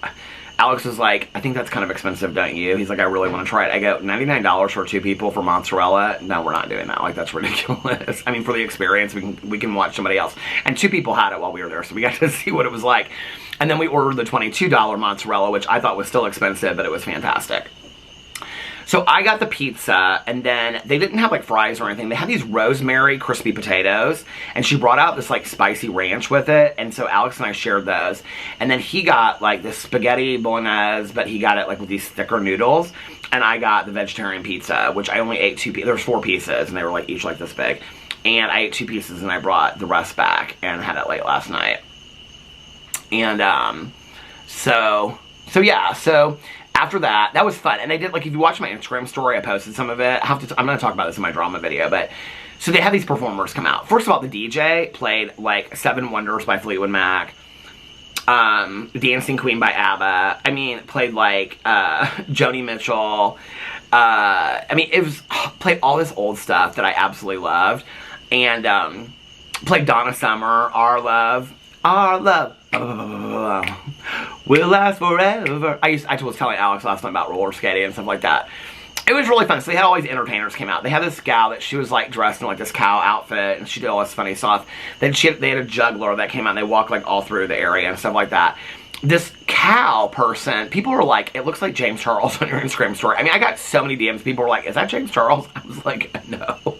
Alex was like, I think that's kind of expensive, don't you? He's like, I really want to try it. I go, $99 for 2 people for mozzarella? No, we're not doing that. Like, that's ridiculous. I mean, for the experience, we can watch somebody else. And 2 people had it while we were there, so we got to see what it was like. And then we ordered the $22 mozzarella, which I thought was still expensive, but it was fantastic. So I got the pizza, and then they didn't have like fries or anything. They had these rosemary crispy potatoes, and she brought out this like spicy ranch with it, and so Alex and I shared those. And then he got like this spaghetti bolognese, but he got it like with these thicker noodles, and I got the vegetarian pizza, which I only ate 2 pieces. There was 4 pieces, and they were like each like this big. And I ate 2 pieces, and I brought the rest back and had it late last night. And so yeah, so after that was fun. And I did, like, if you watch my Instagram story, I posted some of it. I'm going to talk about this in my drama video, but so they had these performers come out. First of all, the DJ played like 7 Wonders by Fleetwood Mac, Dancing Queen by ABBA. I mean, played like Joni Mitchell. I mean, it was played all this old stuff that I absolutely loved, and played Donna Summer, Our Love. Our love will last forever. I was telling Alex last night about roller skating and stuff like that. It was really fun. So they had all these entertainers came out. They had this gal that she was like dressed in like this cow outfit, and she did all this funny stuff. Then they had a juggler that came out, and they walked like all through the area and stuff like that. This cow person, people were like, it looks like James Charles on your Instagram story. I mean, I got so many DMs. People were like, is that James Charles? I was like, no.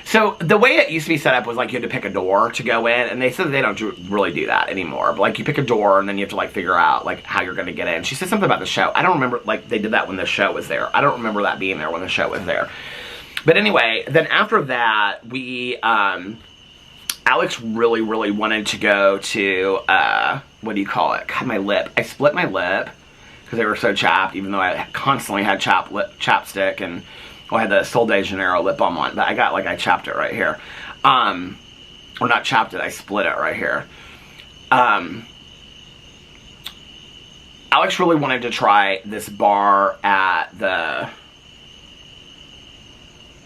So the way it used to be set up was like you had to pick a door to go in, and they said that they don't really do that anymore. But like you pick a door, and then you have to like figure out like how you're going to get in. She said something about the show. I don't remember, like they did that when the show was there. I don't remember that being there when the show was there. But anyway, then after that, we, Alex really, really wanted to go to, what do you call it? God, my lip. I split my lip because they were so chapped, even though I constantly had chapstick and... Well, I had the Sol de Janeiro lip balm on, but I chapped it right here. Or not chapped it, I split it right here. Alex really wanted to try this bar at the...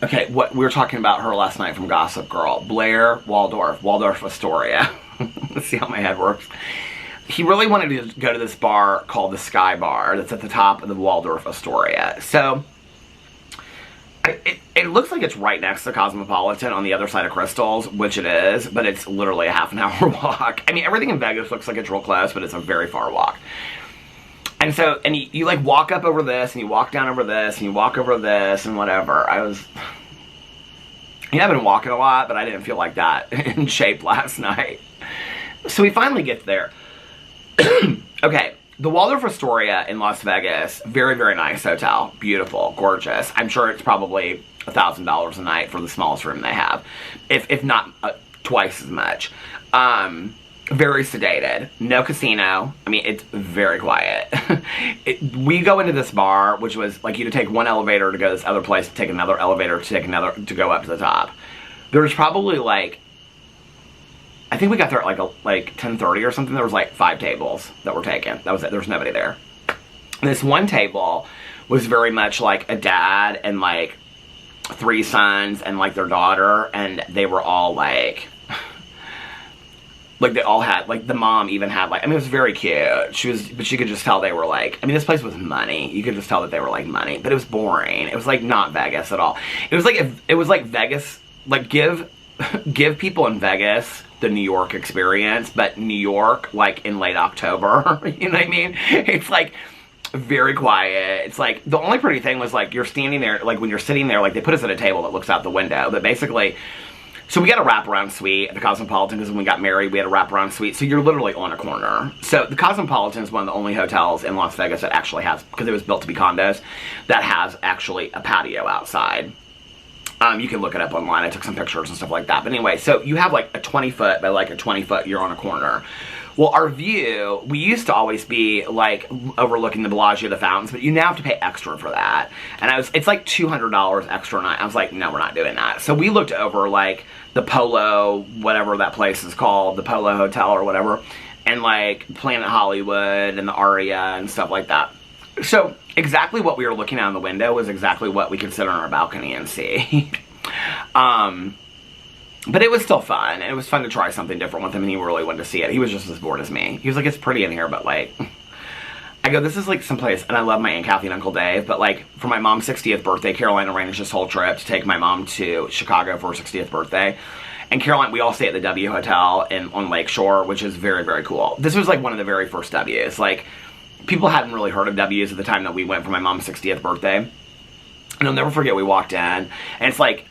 Okay, what we were talking about her last night from Gossip Girl. Blair Waldorf Astoria. Let's see how my head works. He really wanted to go to this bar called the Sky Bar that's at the top of the Waldorf Astoria. So... It looks like it's right next to Cosmopolitan on the other side of Crystals, which it is, but it's literally a half an hour walk. I mean, everything in Vegas looks like it's real close, but it's a very far walk. And so, and you like walk up over this, and you walk down over this, and you walk over this, and whatever. I've been walking a lot, but I didn't feel like that in shape last night. So we finally get there. Okay. The Waldorf Astoria in Las Vegas, very, very nice hotel. Beautiful, gorgeous. I'm sure it's probably $1,000 a night for the smallest room they have. If not twice as much. Very sedated. No casino. I mean, it's very quiet. We go into this bar, which was like you to take one elevator to go to this other place, to take another elevator, to take another, to go up to the top. There's probably like... I think we got there at like 10:30 or something. There was like 5 tables that were taken. That was it. There was nobody there. And this one table was very much like a dad and like 3 sons and like their daughter, and they were all like they all had, like the mom even had like, I mean, it was very cute. But you could just tell they were like, I mean, this place was money. You could just tell that they were like money, but it was boring. It was like not Vegas at all. It was like Vegas like, give people in Vegas the New York experience, but New York, like, in late October. You know what I mean? It's, like, very quiet. It's, like, the only pretty thing was, like, you're standing there, like, when you're sitting there, like, they put us at a table that looks out the window, but basically, so we got a wraparound suite at the Cosmopolitan, because when we got married, we had a wraparound suite, so you're literally on a corner. So the Cosmopolitan is one of the only hotels in Las Vegas that actually has, because it was built to be condos, that has actually a patio outside. You can look it up online. I took some pictures and stuff like that. But anyway, so you have like a 20-foot, by like a 20-foot, you're on a corner. Well, our view, we used to always be like overlooking the Bellagio, the fountains, but you now have to pay extra for that. And it's like $200 extra a night. I was like, no, we're not doing that. So we looked over like the Polo, whatever that place is called, the Polo Hotel or whatever, and like Planet Hollywood and the Aria and stuff like that. So exactly what we were looking out the window was exactly what we could sit on our balcony and see. But it was still fun, and it was fun to try something different with him, and he really wanted to see it. He was just as bored as me. He was like, it's pretty in here, but like, I go, this is like someplace, and I love my Aunt Kathy and Uncle Dave, but like, for my mom's 60th birthday, Caroline arranged this whole trip to take my mom to Chicago for her 60th birthday. And Caroline, we all stay at the W Hotel on Lakeshore, which is very, very cool. This was like one of the very first W's. Like, people hadn't really heard of W's at the time that we went for my mom's 60th birthday. And I'll never forget, we walked in, and it's like,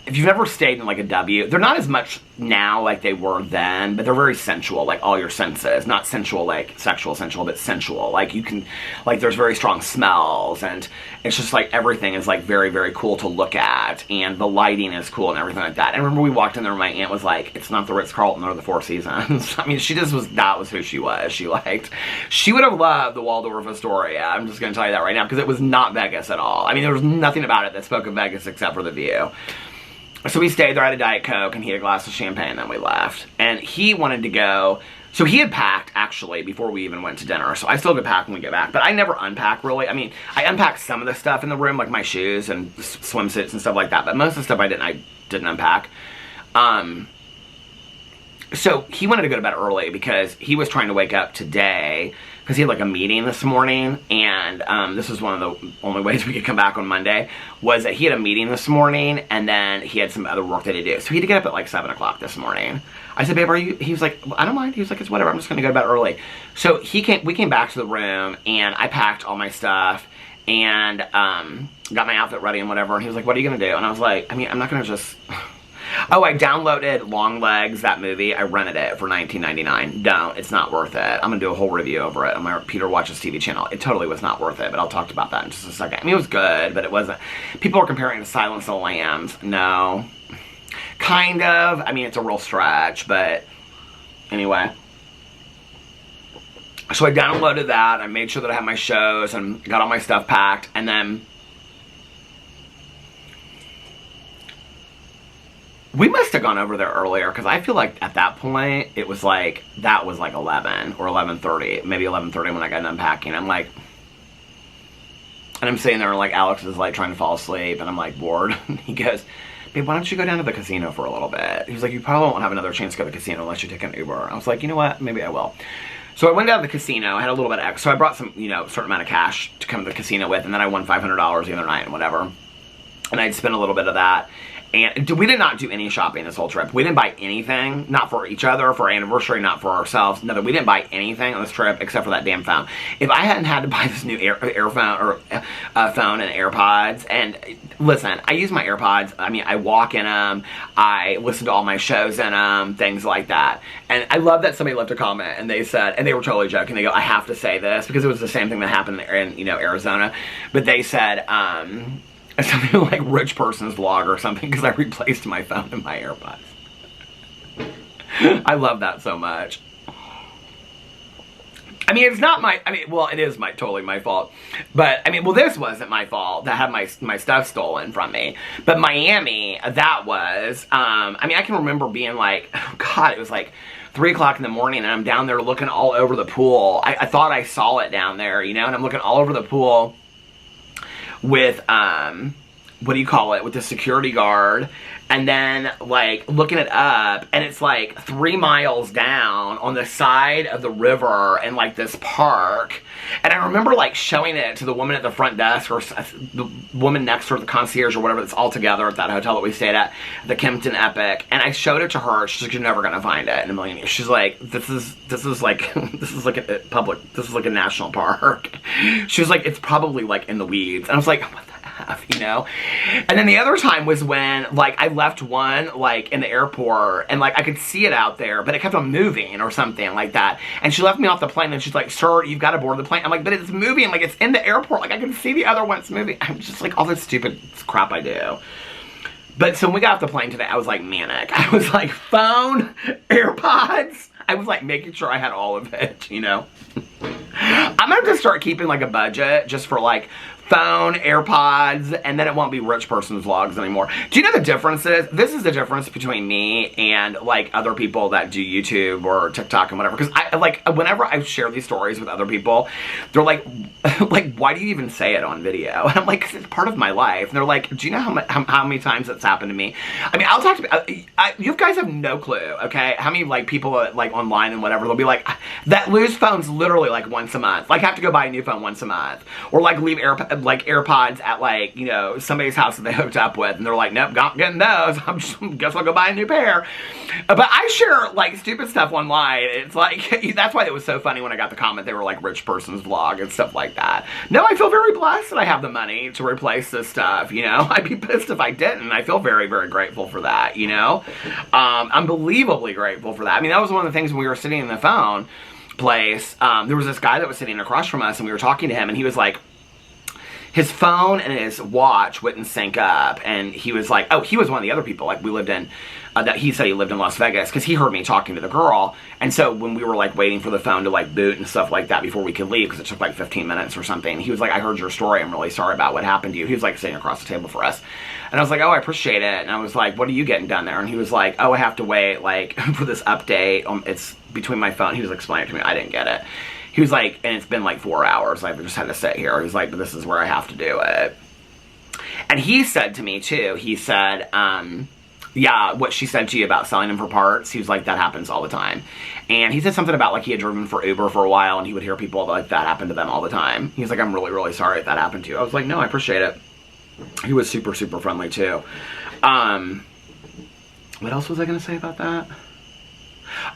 if you've ever stayed in like a W, they're not as much now like they were then, but they're very sensual, like all your senses. Not sensual like sexual sensual, but sensual. Like you can, like there's very strong smells, and it's just like everything is like very, very cool to look at, and the lighting is cool and everything like that. And I remember we walked in there and my aunt was like, it's not the Ritz-Carlton or the Four Seasons. I mean, she just was, that was who she was. She would have loved the Waldorf Astoria. I'm just going to tell you that right now, because it was not Vegas at all. I mean, there was nothing about it that spoke of Vegas except for the view. So we stayed there, I had a Diet Coke, and he had a glass of champagne, and then we left. And he wanted to go, so he had packed, actually, before we even went to dinner, so I still had to pack when we get back. But I never unpack, really. I mean, I unpacked some of the stuff in the room, like my shoes and swimsuits and stuff like that, but most of the stuff I didn't unpack. So he wanted to go to bed early because he was trying to wake up today, because he had like a meeting this morning, and this was one of the only ways we could come back on Monday, was that he had a meeting this morning, and then he had some other work that he did. So he had to get up at like 7 o'clock this morning. I said, babe, he was like, well, I don't mind. He was like, it's whatever, I'm just going to go to bed early. So we came back to the room, and I packed all my stuff, and got my outfit ready and whatever, and he was like, what are you going to do? And I was like, I mean, I'm not going to just... Oh, I downloaded Long Legs, that movie. I rented it for $19.99. Don't. It's not worth it. I'm going to do a whole review over it on my Peter Watches TV channel. It totally was not worth it, but I'll talk about that in just a second. I mean, it was good, but it wasn't. People are comparing it to Silence of the Lambs. No. Kind of. I mean, it's a real stretch, but anyway. So I downloaded that. I made sure that I had my shows and got all my stuff packed, and then... We must have gone over there earlier, because I feel like at that point, it was like, that was like 11 or 11:30, maybe 11:30 when I got done unpacking. I'm like, and I'm sitting there and like Alex is like trying to fall asleep, and I'm like bored. He goes, babe, why don't you go down to the casino for a little bit? He was like, you probably won't have another chance to go to the casino unless you take an Uber. I was like, you know what, maybe I will. So I went down to the casino, I had a little bit of extra, so I brought some, you know, certain amount of cash to come to the casino with, and then I won $500 the other night and whatever. And I'd spent a little bit of that. And we did not do any shopping this whole trip. We didn't buy anything, not for each other, for our anniversary, not for ourselves. No, we didn't buy anything on this trip except for that damn phone. If I hadn't had to buy this new phone and AirPods, and listen, I use my AirPods. I mean, I walk in them, I listen to all my shows in them, things like that. And I love that somebody left a comment and they said, and they were totally joking. They go, I have to say this, because it was the same thing that happened in, you know, Arizona. But they said, something like rich person's vlog or something, because I replaced my phone and my AirPods. I love that so much. I mean, it's not my, I mean, well, it is totally my fault. But, I mean, well, this wasn't my fault that had my stuff stolen from me. But Miami, that was, I mean, I can remember being like, oh God, it was like 3 o'clock in the morning, and I'm down there looking all over the pool. I thought I saw it down there, you know, and I'm looking all over the pool with what do you call it, with the security guard, and then like looking it up, and it's like 3 miles down on the side of the river in like this park. And I remember like showing it to the woman at the front desk, or the woman next to her, the concierge or whatever, that's all together at that hotel that we stayed at, the Kempton Epic. And I showed it to her. She's like, you're never gonna find it in a million years. She's like, this is like this is like a public, this is like a national park. She was like, it's probably like in the weeds. And I was like, what the F, you know? And then the other time was when like I left one like in the airport, and like I could see it out there, but it kept on moving or something like that. And she left me off the plane, and she's like, sir, you've got to board the plane. I'm like, but it's moving, like it's in the airport, like I can see the other ones moving. I'm just like, all this stupid crap I do. But so when we got off the plane today, I was like manic. I was like, phone, AirPods. I was like making sure I had all of it, you know? I'm gonna have to start keeping like a budget just for like phone, AirPods, and then it won't be rich person's vlogs anymore. Do you know the difference is? This is the difference between me and like other people that do YouTube or TikTok and whatever. Because I like, whenever I share these stories with other people, they're like, why do you even say it on video? And I'm like, 'cause it's part of my life. And they're like, do you know how many times that's happened to me? I mean, I'll talk to you guys have no clue, okay? How many like people like online and whatever, they'll be like, that lose phone's literally like once a month. Like I have to go buy a new phone once a month, or like leave AirPods at like, you know, somebody's house that they hooked up with, and they're like, nope, not getting those. Guess I'll go buy a new pair. But I share like stupid stuff online. It's like, that's why it was so funny when I got the comment, they were like rich person's vlog and stuff like that. No, I feel very blessed that I have the money to replace this stuff, you know? I'd be pissed if I didn't. I feel very, very grateful for that, you know? Unbelievably grateful for that. I mean, that was one of the things when we were sitting in the phone place, there was this guy that was sitting across from us, and we were talking to him, and he was like, his phone and his watch wouldn't sync up, and he was like, oh, he was one of the other people, like we lived in, that he said he lived in Las Vegas, because he heard me talking to the girl, and so when we were like waiting for the phone to like boot and stuff like that before we could leave, because it took like 15 minutes or something, he was like, I heard your story, I'm really sorry about what happened to you. He was like sitting across the table for us, and I was like, oh, I appreciate it, and I was like, what are you getting done there? And he was like, oh, I have to wait like for this update, it's between my phone. He was explaining it to me, I didn't get it. He was like, and it's been like 4 hours, I've just had to sit here. He was like, but this is where I have to do it. And he said to me too, he said, yeah, what she said to you about selling them for parts, he was like, that happens all the time. And he said something about like he had driven for Uber for a while, and he would hear people like that happen to them all the time. He was like, I'm really, really sorry if that happened to you. I was like, no, I appreciate it. He was super, super friendly too. What else was I gonna say about that?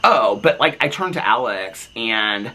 Oh, but like I turned to Alex, and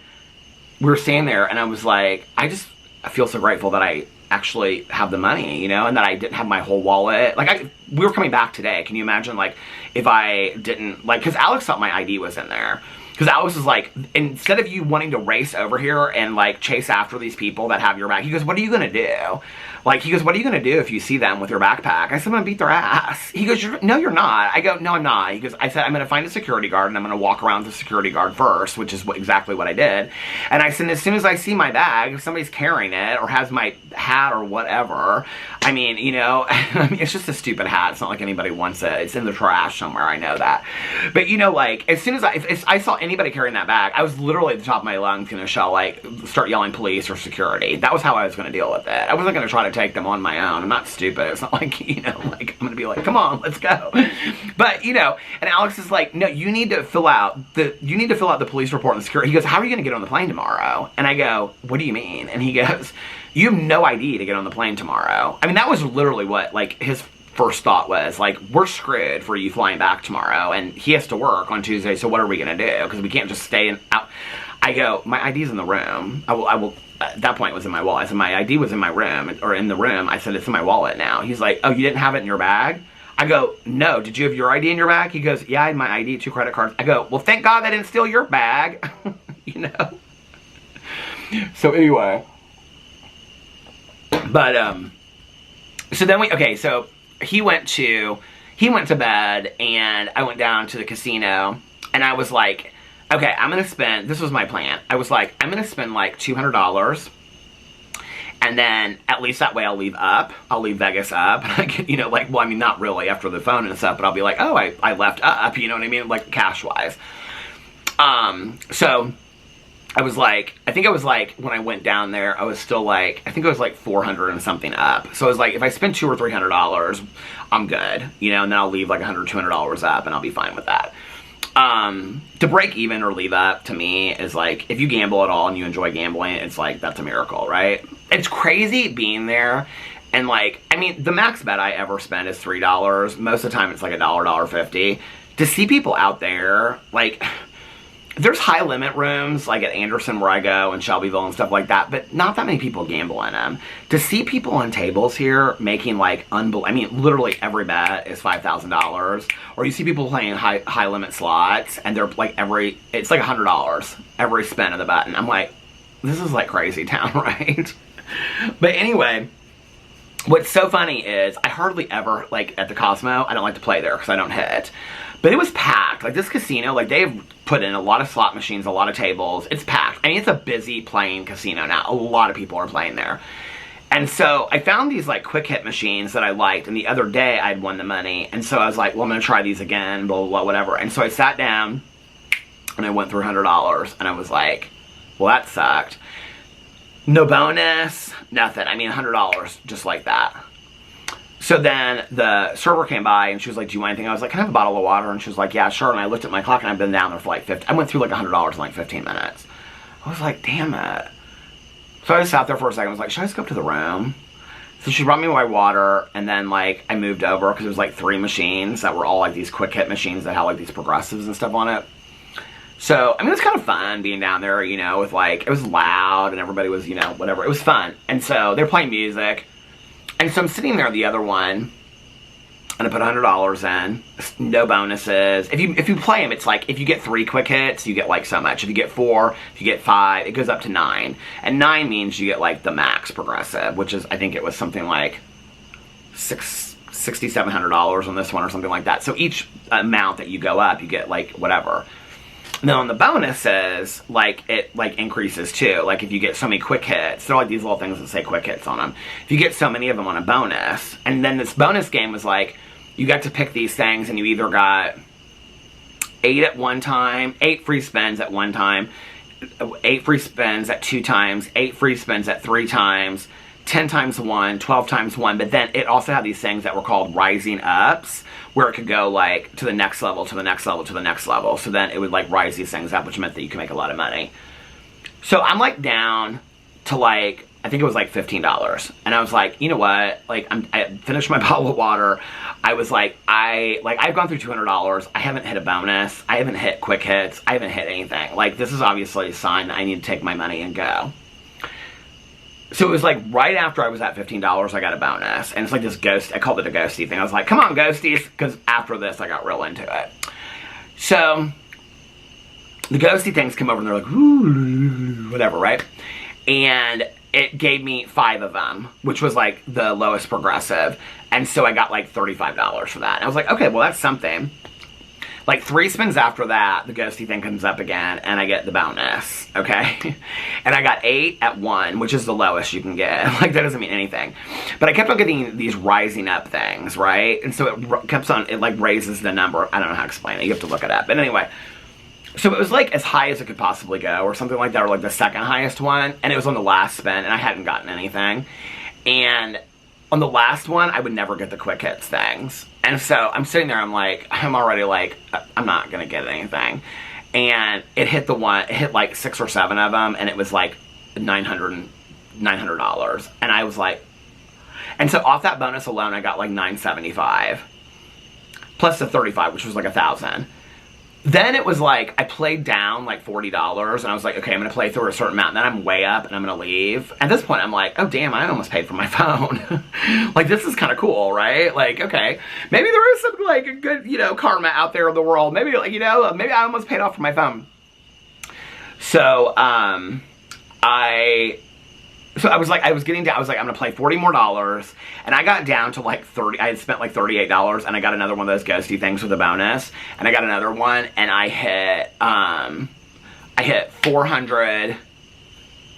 we were standing there, and I was like, I feel so grateful that I actually have the money, you know, and that I didn't have my whole wallet. Like we were coming back today. Can you imagine like if I didn't, like, because Alex thought my ID was in there. Because Alex was like, instead of you wanting to race over here and like chase after these people that have your bag, he goes, what are you gonna do? Like, he goes, what are you gonna do if you see them with your backpack? I said, I'm gonna beat their ass. He goes, no, you're not. I go, no, I'm not. He goes, I said, I'm gonna find a security guard, and I'm gonna walk around the security guard first, which is exactly what I did. And I said, as soon as I see my bag, if somebody's carrying it or has my hat or whatever, I mean, you know, I mean, it's just a stupid hat. It's not like anybody wants it. It's in the trash somewhere. I know that. But you know, like, as soon as if I saw anybody carrying that bag, I was literally at the top of my lungs gonna start yelling police or security. That was how I was gonna deal with it. I wasn't gonna try to take them on my own. I'm not stupid. It's not like, you know, like I'm gonna be like, come on, let's go. But you know, and Alex is like, no, you need to fill out the police report and security. He goes, how are you gonna get on the plane tomorrow? And I go, what do you mean? And he goes, you have no ID to get on the plane tomorrow. I mean, that was literally what like his first thought was, like, we're screwed for you flying back tomorrow, and he has to work on Tuesday, so what are we gonna do? Because we can't just stay out. I go, my ID's in the room. I will, at that point it was in my wallet. I said, my ID was in my room, or in the room. I said, it's in my wallet now. He's like, oh, you didn't have it in your bag? I go, no, did you have your ID in your bag? He goes, yeah, I had my ID, 2 credit cards. I go, well, thank God they didn't steal your bag. You know? So anyway. But, so then so he went to bed, and I went down to the casino, and I was like, okay, I'm gonna spend, this was my plan. I was like, I'm gonna spend like $200, and then at least that way I'll leave Vegas up, and I get, you know, like, well, I mean, not really after the phone and stuff, but I'll be like, oh, I left up, you know what I mean, like cash wise. So I was like, I think I was like, when I went down there, I was still like, I think it was like 400 and something up. So I was like, if I spend $200 or $300, I'm good, you know, and then I'll leave like $100, $200 up and I'll be fine with that. To break even or leave up, to me, is like, if you gamble at all and you enjoy gambling, it's like, that's a miracle, right? It's crazy being there. And like, I mean, the max bet I ever spend is $3. Most of the time it's like $1, $1.50. To see people out there, like, there's high limit rooms, like at Anderson where I go, and Shelbyville and stuff like that, but not that many people gamble in them. To see people on tables here making like, I mean, literally every bet is $5,000. Or you see people playing high limit slots, and they're like it's like $100 every spin of the button. I'm like, this is like crazy town, right? But anyway, what's so funny is I hardly ever, like at the Cosmo, I don't like to play there because I don't hit. But it was packed. Like this casino, like they've put in a lot of slot machines, a lot of tables. It's packed. I mean, it's a busy playing casino now. A lot of people are playing there. And so I found these like quick hit machines that I liked. And the other day I'd won the money. And so I was like, well, I'm going to try these again, blah, blah, blah, whatever. And so I sat down and I went through $100. And I was like, well, that sucked. No bonus, nothing. I mean, $100 just like that. So then the server came by and she was like, do you want anything? I was like, can I have a bottle of water? And she was like, yeah, sure. And I looked at my clock and I've been down there for like 50. I went through like $100 in like 15 minutes. I was like, damn it. So I just sat there for a second. I was like, should I just go up to the room? So she brought me my water, and then like I moved over because there was like 3 machines that were all like these quick hit machines that had like these progressives and stuff on it. So, I mean, it was kind of fun being down there, you know, with like, it was loud and everybody was, you know, whatever. It was fun. And so they're playing music. And so I'm sitting there the other one, and I put $100 in, no bonuses. If you play them, it's like, if you get 3 quick hits, you get like so much. If you get 4, if you get 5, it goes up to 9. And 9 means you get like the max progressive, which is, I think it was something like $6,700 on this one or something like that. So each amount that you go up, you get like whatever. And then on the bonuses, like, it, like, increases too. Like, if you get so many quick hits, they're like these little things that say quick hits on them. If you get so many of them on a bonus, and then this bonus game was like, you got to pick these things, and you either got 8 at one time, 8 free spins at one time, 8 free spins at 2 times, 8 free spins at 3 times, 10 times 1, 12 times 1, but then it also had these things that were called rising ups, where it could go like to the next level, to the next level, to the next level. So then it would like rise these things up, which meant that you could make a lot of money. So I'm like down to like, I think it was like $15. And I was like, you know what? Like I finished my bottle of water. I was like, I've gone through $200. I haven't hit a bonus. I haven't hit quick hits. I haven't hit anything. Like, this is obviously a sign that I need to take my money and go. So it was like right after I was at $15, I got a bonus. And it's like this ghost, I called it a ghosty thing. I was like, come on, ghosties. Because after this, I got real into it. So the ghosty things come over and they're like, ooh, whatever, right? And it gave me 5 of them, which was like the lowest progressive. And so I got like $35 for that. And I was like, okay, well, that's something. Like 3 spins after that, the ghosty thing comes up again, and I get the bonus, okay? And I got 8 at 1, which is the lowest you can get. Like, that doesn't mean anything. But I kept on getting these rising up things, right? And so it keeps on, it like raises the number. I don't know how to explain it. You have to look it up. But anyway, so it was like as high as it could possibly go, or something like that, or like the second highest one. And it was on the last spin, and I hadn't gotten anything. And on the last one, I would never get the quick hits things. And so I'm sitting there, I'm like, I'm already like, I'm not going to get anything. And it hit it hit like 6 or 7 of them, and it was like $900. And I was like, and so off that bonus alone, I got like $975. Plus the 35, which was like $1,000. Then it was like, I played down like $40, and I was like, okay, I'm going to play through a certain amount, and then I'm way up, and I'm going to leave. At this point, I'm like, oh, damn, I almost paid for my phone. Like, this is kind of cool, right? Like, okay, maybe there is some, like, a good, you know, karma out there in the world. Maybe, like, you know, maybe I almost paid off for my phone. So, I was like, I was getting down, I was like, I'm going to play $40 more, and I got down to like 30, I had spent like $38, and I got another one of those ghosty things with a bonus, and I got another one, and I hit 400,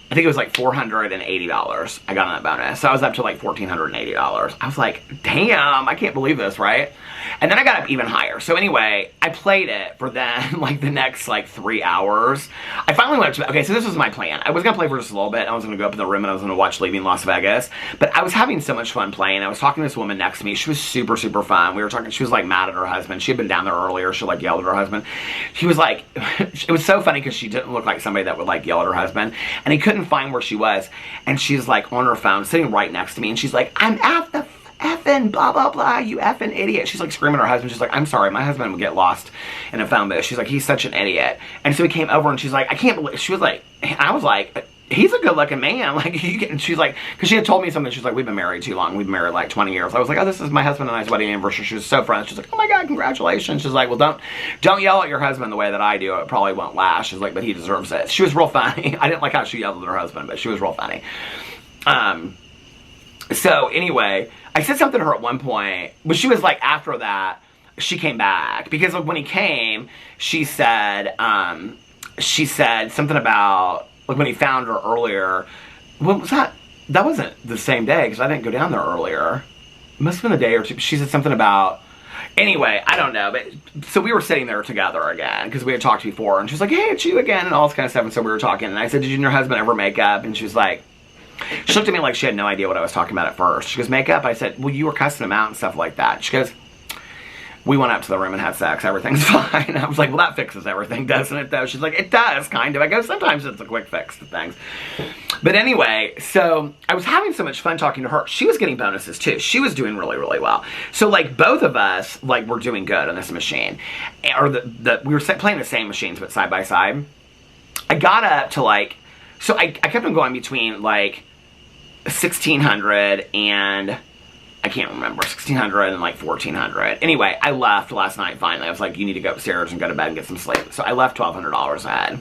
I think it was like $480 I got on that bonus. So I was up to like $1,480. I was like, damn, I can't believe this, right? And then I got up even higher. So anyway, I played it for then like the next like 3 hours. I finally went up to, okay, so this was my plan. I was gonna play for just a little bit. I was gonna go up in the room and I was gonna watch Leaving Las Vegas. But I was having so much fun playing. I was talking to this woman next to me. She was super, super fun. We were talking, she was like mad at her husband. She had been down there earlier. She like yelled at her husband. She was like, it was so funny because she didn't look like somebody that would like yell at her husband. And he couldn't find where she was. And she's like on her phone, sitting right next to me. And she's like, I'm at the effing blah blah blah, you effing idiot. She's like screaming at her husband. She's like, I'm sorry, my husband would get lost in a phone booth. She's like, he's such an idiot. And so he came over and she's like, I can't believe, she was like, I was like, he's a good looking man. Like, you can, she's like, because she had told me something. She's like, we've been married too long. We've been married like 20 years. I was like, oh, this is my husband and I's wedding anniversary. She was so friendly. She's like, oh my God, congratulations. She's like, well, don't yell at your husband the way that I do. It probably won't last. She's like, but he deserves it. She was real funny. I didn't like how she yelled at her husband, but she was real funny. So anyway, I said something to her at one point, but she was like, after that, she came back. Because like, when he came, she said something about, like when he found her earlier, what was that? That wasn't the same day, because I didn't go down there earlier. It must have been a day or two. She said something about, anyway, I don't know. But so we were sitting there together again, because we had talked before, and she was like, hey, it's you again, and all this kind of stuff. And so we were talking, and I said, did you and your husband ever make up? And she was like, she looked at me like she had no idea what I was talking about at first. She goes, makeup? I said, well, you were cussing him out and stuff like that. She goes, we went up to the room and had sex. Everything's fine. I was like, well, that fixes everything, doesn't it, though? She's like, it does, kind of. I go, sometimes it's a quick fix to things. But anyway, so I was having so much fun talking to her. She was getting bonuses, too. She was doing really, really well. So, like, both of us, like, were doing good on this machine. Or we were playing the same machines, but side by side. I got up to, like, so I kept on going between, like, 1,600 and I can't remember, 1,600 and like 1,400. Anyway, I left last night finally. I was like, you need to go upstairs and go to bed and get some sleep. So I left $1,200 ahead.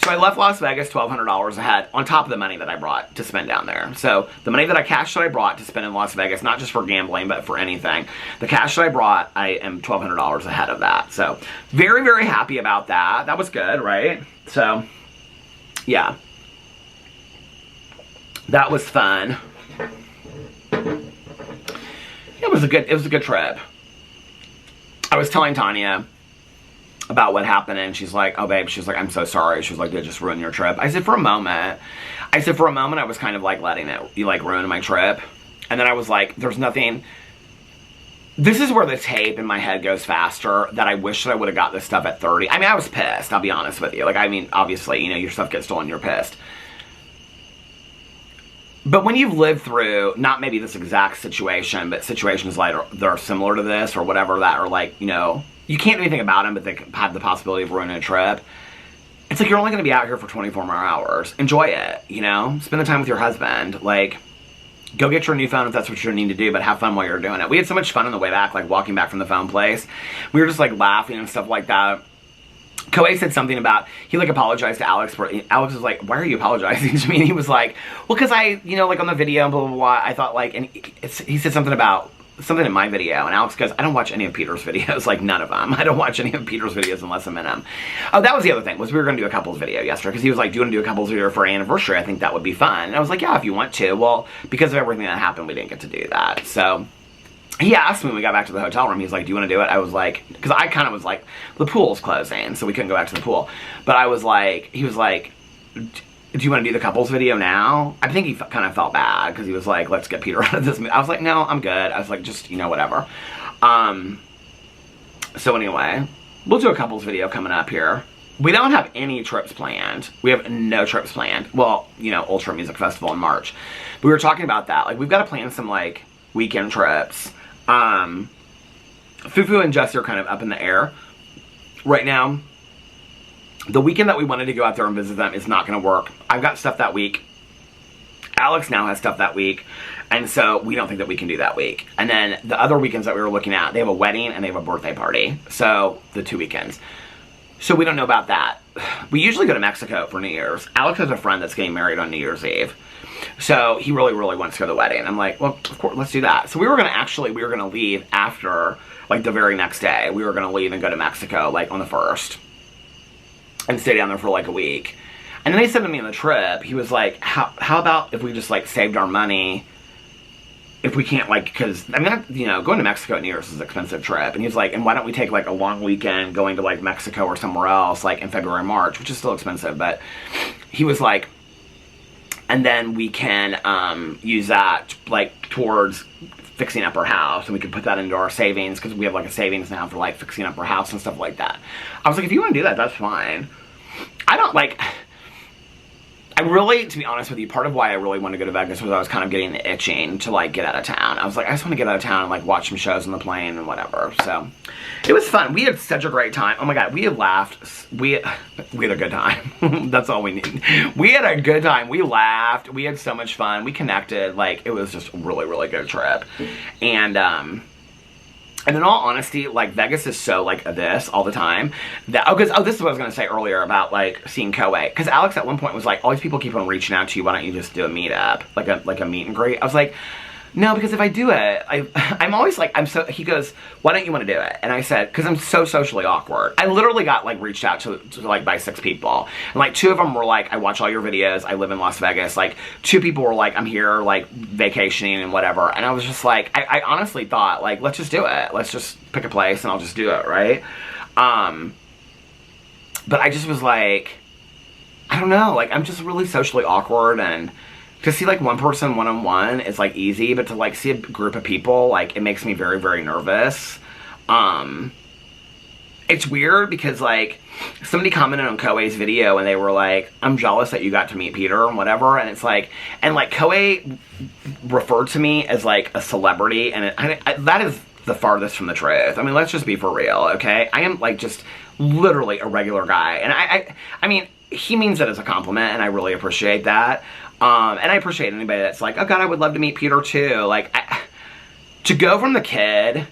So I left Las Vegas $1,200 ahead on top of the money that I brought to spend down there. So the money that I cashed that I brought to spend in Las Vegas, not just for gambling, but for anything. The cash that I brought, I am $1,200 ahead of that. So very, very happy about that. That was good, right? So yeah. That was fun. It was a good trip. I was telling Tanya about what happened, and she's like, oh babe, she's like, I'm so sorry. She was like, did it just ruin your trip? I said, for a moment, I was kind of like letting it, like, ruin my trip. And then I was like, there's nothing, this is where the tape in my head goes faster, that I wish that I would have got this stuff at 30. I mean, I was pissed, I'll be honest with you. Like, I mean, obviously, you know, your stuff gets stolen, you're pissed. But when you've lived through, not maybe this exact situation, but situations like that are similar to this or whatever that are like, you know, you can't do anything about them, but they have the possibility of ruining a trip. It's like, you're only going to be out here for 24 more hours. Enjoy it, you know? Spend the time with your husband. Like, go get your new phone if that's what you need to do, but have fun while you're doing it. We had so much fun on the way back, like walking back from the phone place. We were just like laughing and stuff like that. Koei said something about, he like apologized to Alex for, Alex was like, why are you apologizing to me? And he was like, well, because I, you know, like on the video, blah, blah, blah, I thought like, and he said something about, something in my video, and Alex goes, I don't watch any of Peter's videos, like none of them. I don't watch any of Peter's videos unless I'm in them. Oh, that was the other thing, was we were going to do a couples video yesterday, because he was like, do you want to do a couples video for our anniversary? I think that would be fun. And I was like, yeah, if you want to. Well, because of everything that happened, we didn't get to do that. So he asked me when we got back to the hotel room, he's like, do you want to do it? I was like, because I kind of was like, the pool's closing, so we couldn't go back to the pool. But I was like, he was like, do you want to do the couples video now? I think he kind of felt bad, because he was like, let's get Peter out of this. I was like, no, I'm good. I was like, just, you know, whatever. So anyway, we'll do a couples video coming up here. We don't have any trips planned. We have no trips planned. Well, you know, Ultra Music Festival in March. We were talking about that. Like, we've got to plan some, like, weekend trips. Fufu and Jesse are kind of up in the air right now. The weekend that we wanted to go out there and visit them is not going to work. I've got stuff that week. Alex now has stuff that week. And so we don't think that we can do that week. And then the other weekends that we were looking at, they have a wedding and they have a birthday party. So the 2 weekends. So we don't know about that. We usually go to Mexico for New Year's. Alex has a friend that's getting married on New Year's Eve. So he really, really wants to go to the wedding. I'm like, well, of course, let's do that. So we were going to leave after, like, the very next day. We were going to leave and go to Mexico, like, on the 1st. And stay down there for, like, a week. And then he said to me on the trip, he was like, how about if we just, like, saved our money, if we can't, like, because, I mean, you know, going to Mexico at New Year's is an expensive trip. And he was like, and why don't we take, like, a long weekend going to, like, Mexico or somewhere else, like, in February, March, which is still expensive. But he was like, and then we can use that, like, towards fixing up our house, and we can put that into our savings, because we have, like, a savings now for, like, fixing up our house and stuff like that. I was like, if you want to do that, that's fine. I don't, like, I really, to be honest with you, part of why I really wanted to go to Vegas was I was kind of getting the itching to, like, get out of town. I was like, I just want to get out of town and, like, watch some shows on the plane and whatever. So, it was fun. We had such a great time. Oh my god, we had laughed. We had a good time. That's all we need. We had a good time. We laughed. We had so much fun. We connected. Like, it was just a really, really good trip. And in all honesty, like, Vegas is so, like, this all the time. That, this is what I was going to say earlier about, like, seeing Koei. Because Alex at one point was like, all these people keep on reaching out to you, why don't you just do a meetup? Like a meet and greet? I was like, no, because if I do it, I'm always like, he goes, why don't you want to do it? And I said, because I'm so socially awkward. I literally got, like, reached out to like, by 6 people. And, like, 2 of them were like, I watch all your videos, I live in Las Vegas. Like, 2 people were like, I'm here, like, vacationing and whatever. And I was just like, I honestly thought, like, let's just do it. Let's just pick a place and I'll just do it, right? But I just was like, I don't know, like, I'm just really socially awkward, and to see, like, one person one-on-one is, like, easy, but to, like, see a group of people, like, it makes me very, very nervous. It's weird because, like, somebody commented on Koei's video and they were like, I'm jealous that you got to meet Peter and whatever, and it's like, and, like, Koei referred to me as, like, a celebrity, and that is the farthest from the truth. I mean, let's just be for real, okay? I am, like, just literally a regular guy, and I mean, he means it as a compliment, and I really appreciate that. And I appreciate anybody that's like, oh god, I would love to meet Peter too. Like, to go from the kid,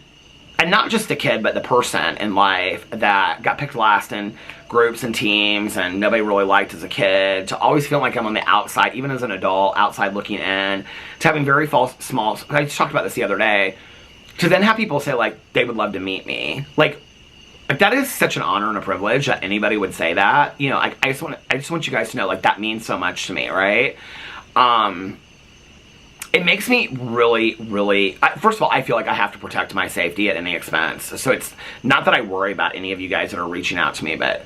and not just the kid, but the person in life that got picked last in groups and teams and nobody really liked as a kid, to always feeling like I'm on the outside, even as an adult, outside looking in, to having very small, I just talked about this the other day, to then have people say, like, they would love to meet me. Like, that is such an honor and a privilege that anybody would say that. You know, I just want you guys to know, like, that means so much to me, right? It makes me really, really, first of all, I feel like I have to protect my safety at any expense. So it's not that I worry about any of you guys that are reaching out to me, but,